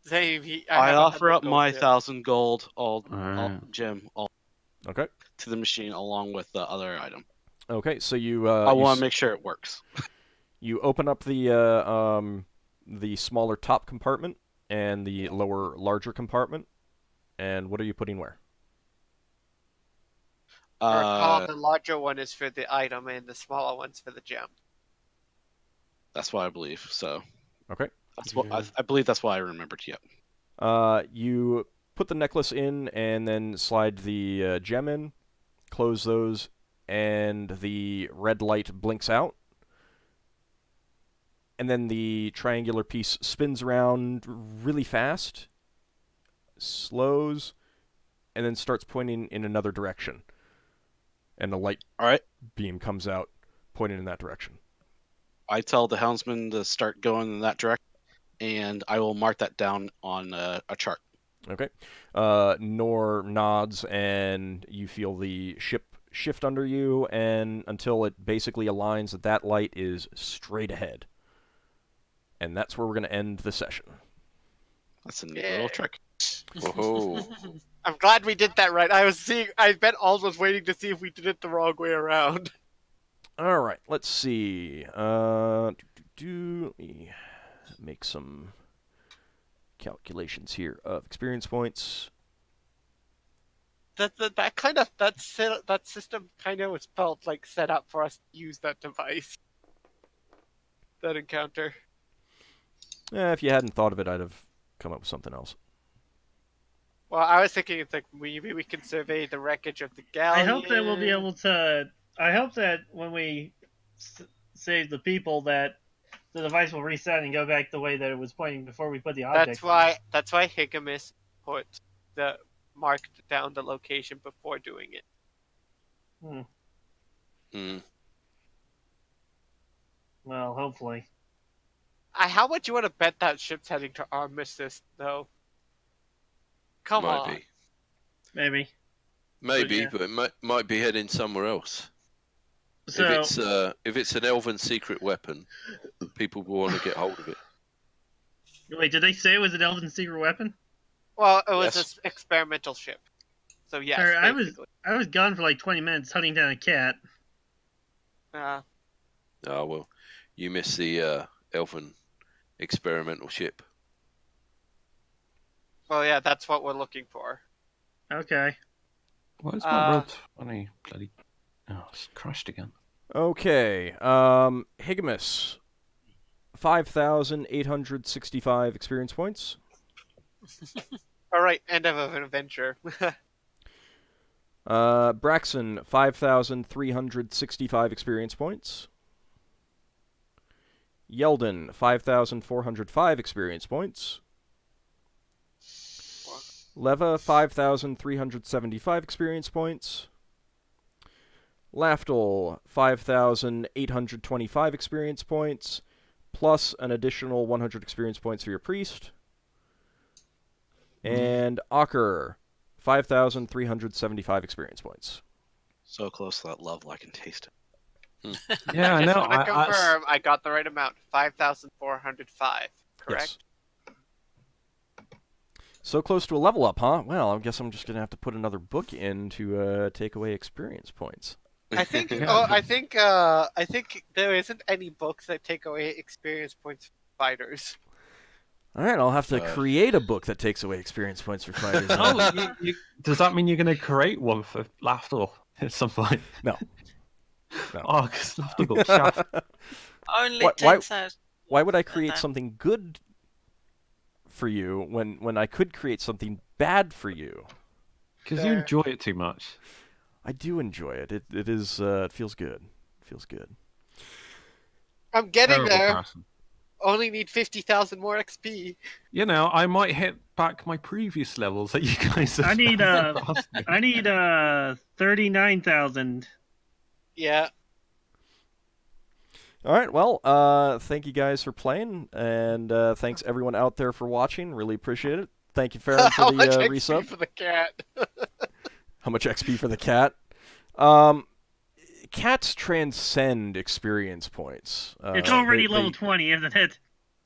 Same. I have offer 100 up my gold, 1,000 gold, gem, Okay. to the machine along with the other item. Okay, so you I want to make sure it works. you open up the smaller top compartment and the lower larger compartment, and what are you putting where? The larger one is for the item and the smaller one's for the gem. That's what I believe. So. Okay. That's what I believe. That's what I remembered. Yep. You put the necklace in and then slide the gem in, close those, and the red light blinks out. And then the triangular piece spins around really fast, slows, and then starts pointing in another direction. And the light beam comes out, pointing in that direction. I tell the helmsman to start going in that direction, and I will mark that down on a chart. Okay. Nor nods, and you feel the ship shift under you, and until it basically aligns that light is straight ahead. And that's where we're going to end the session. That's a neat little trick. Whoa. I'm glad we did that right. I bet Ald was waiting to see if we did it the wrong way around. All right, let's see. Let me make some calculations here of experience points. That system kind of was felt like set up for us to use that device. That encounter. If you hadn't thought of it, I'd have come up with something else. Well, I was thinking it's like maybe we can survey the wreckage of the galleon. I hope that we'll be able to. I hope that when we save the people, that the device will reset and go back the way that it was pointing before we put the object. That's why Higgimus marked down the location before doing it. Well, hopefully. How much you want to bet that ship's heading to Armistice, though? Come on. Maybe. Maybe, but it might be heading somewhere else. So, if it's an elven secret weapon, people will want to get hold of it. Wait, did they say it was an elven secret weapon? Well, it was an experimental ship. So yes, I was gone for like 20 minutes hunting down a cat. Oh well, you missed the elven experimental ship. Well, yeah, that's what we're looking for. Okay. Why is my roll 20 bloody... Oh, it's crashed again. Okay, Higgimus, 5,865 experience points. Alright, end of an adventure. Braxon, 5,365 experience points. Yeldan, 5,405 experience points. Leva, 5,375 experience points. Lafdul, 5,825 experience points, plus an additional 100 experience points for your priest. And Ockar, 5,375 experience points. So close to that level, I can taste it. Yeah, I know. I want to confirm I got the right amount. 5,405, correct? Yes. So close to a level up, huh? Well, I guess I'm just going to have to put another book in to take away experience points. I think I think there isn't any books that take away experience points for fighters. All right, I'll have to create a book that takes away experience points for fighters. Does that mean you're going to create one for Lafdul at some point? No. Oh, because Lafdul got shafted. Only 10,000. Why would I create something good for you when I could create something bad for you? Because you enjoy it too much. I do enjoy it. It is. It feels good. It feels good. I'm getting there. Person. Only need 50,000 more XP. You know, I might hit back my previous levels that you guys have. I need 39,000. Yeah. All right. Well, thank you guys for playing, and thanks everyone out there for watching. Really appreciate it. Thank you, Farron, for the resub. For the cat. How much XP for the cat? Cats transcend experience points. It's already level 20, isn't it?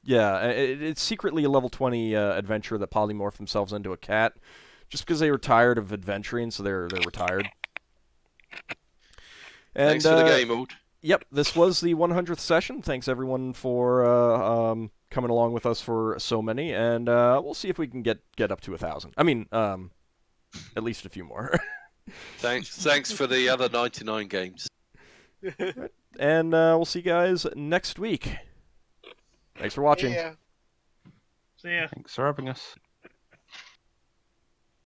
Yeah, it's secretly a level 20 adventurer that polymorphed themselves into a cat, just because they were tired of adventuring, so they're retired. And, thanks for the game, Old. Yep, this was the 100th session. Thanks everyone for coming along with us for so many, and we'll see if we can get up to 1,000. I mean, at least a few more. Thanks for the other 99 games. And we'll see you guys next week. Thanks for watching. Yeah. So yeah. Thanks for having us.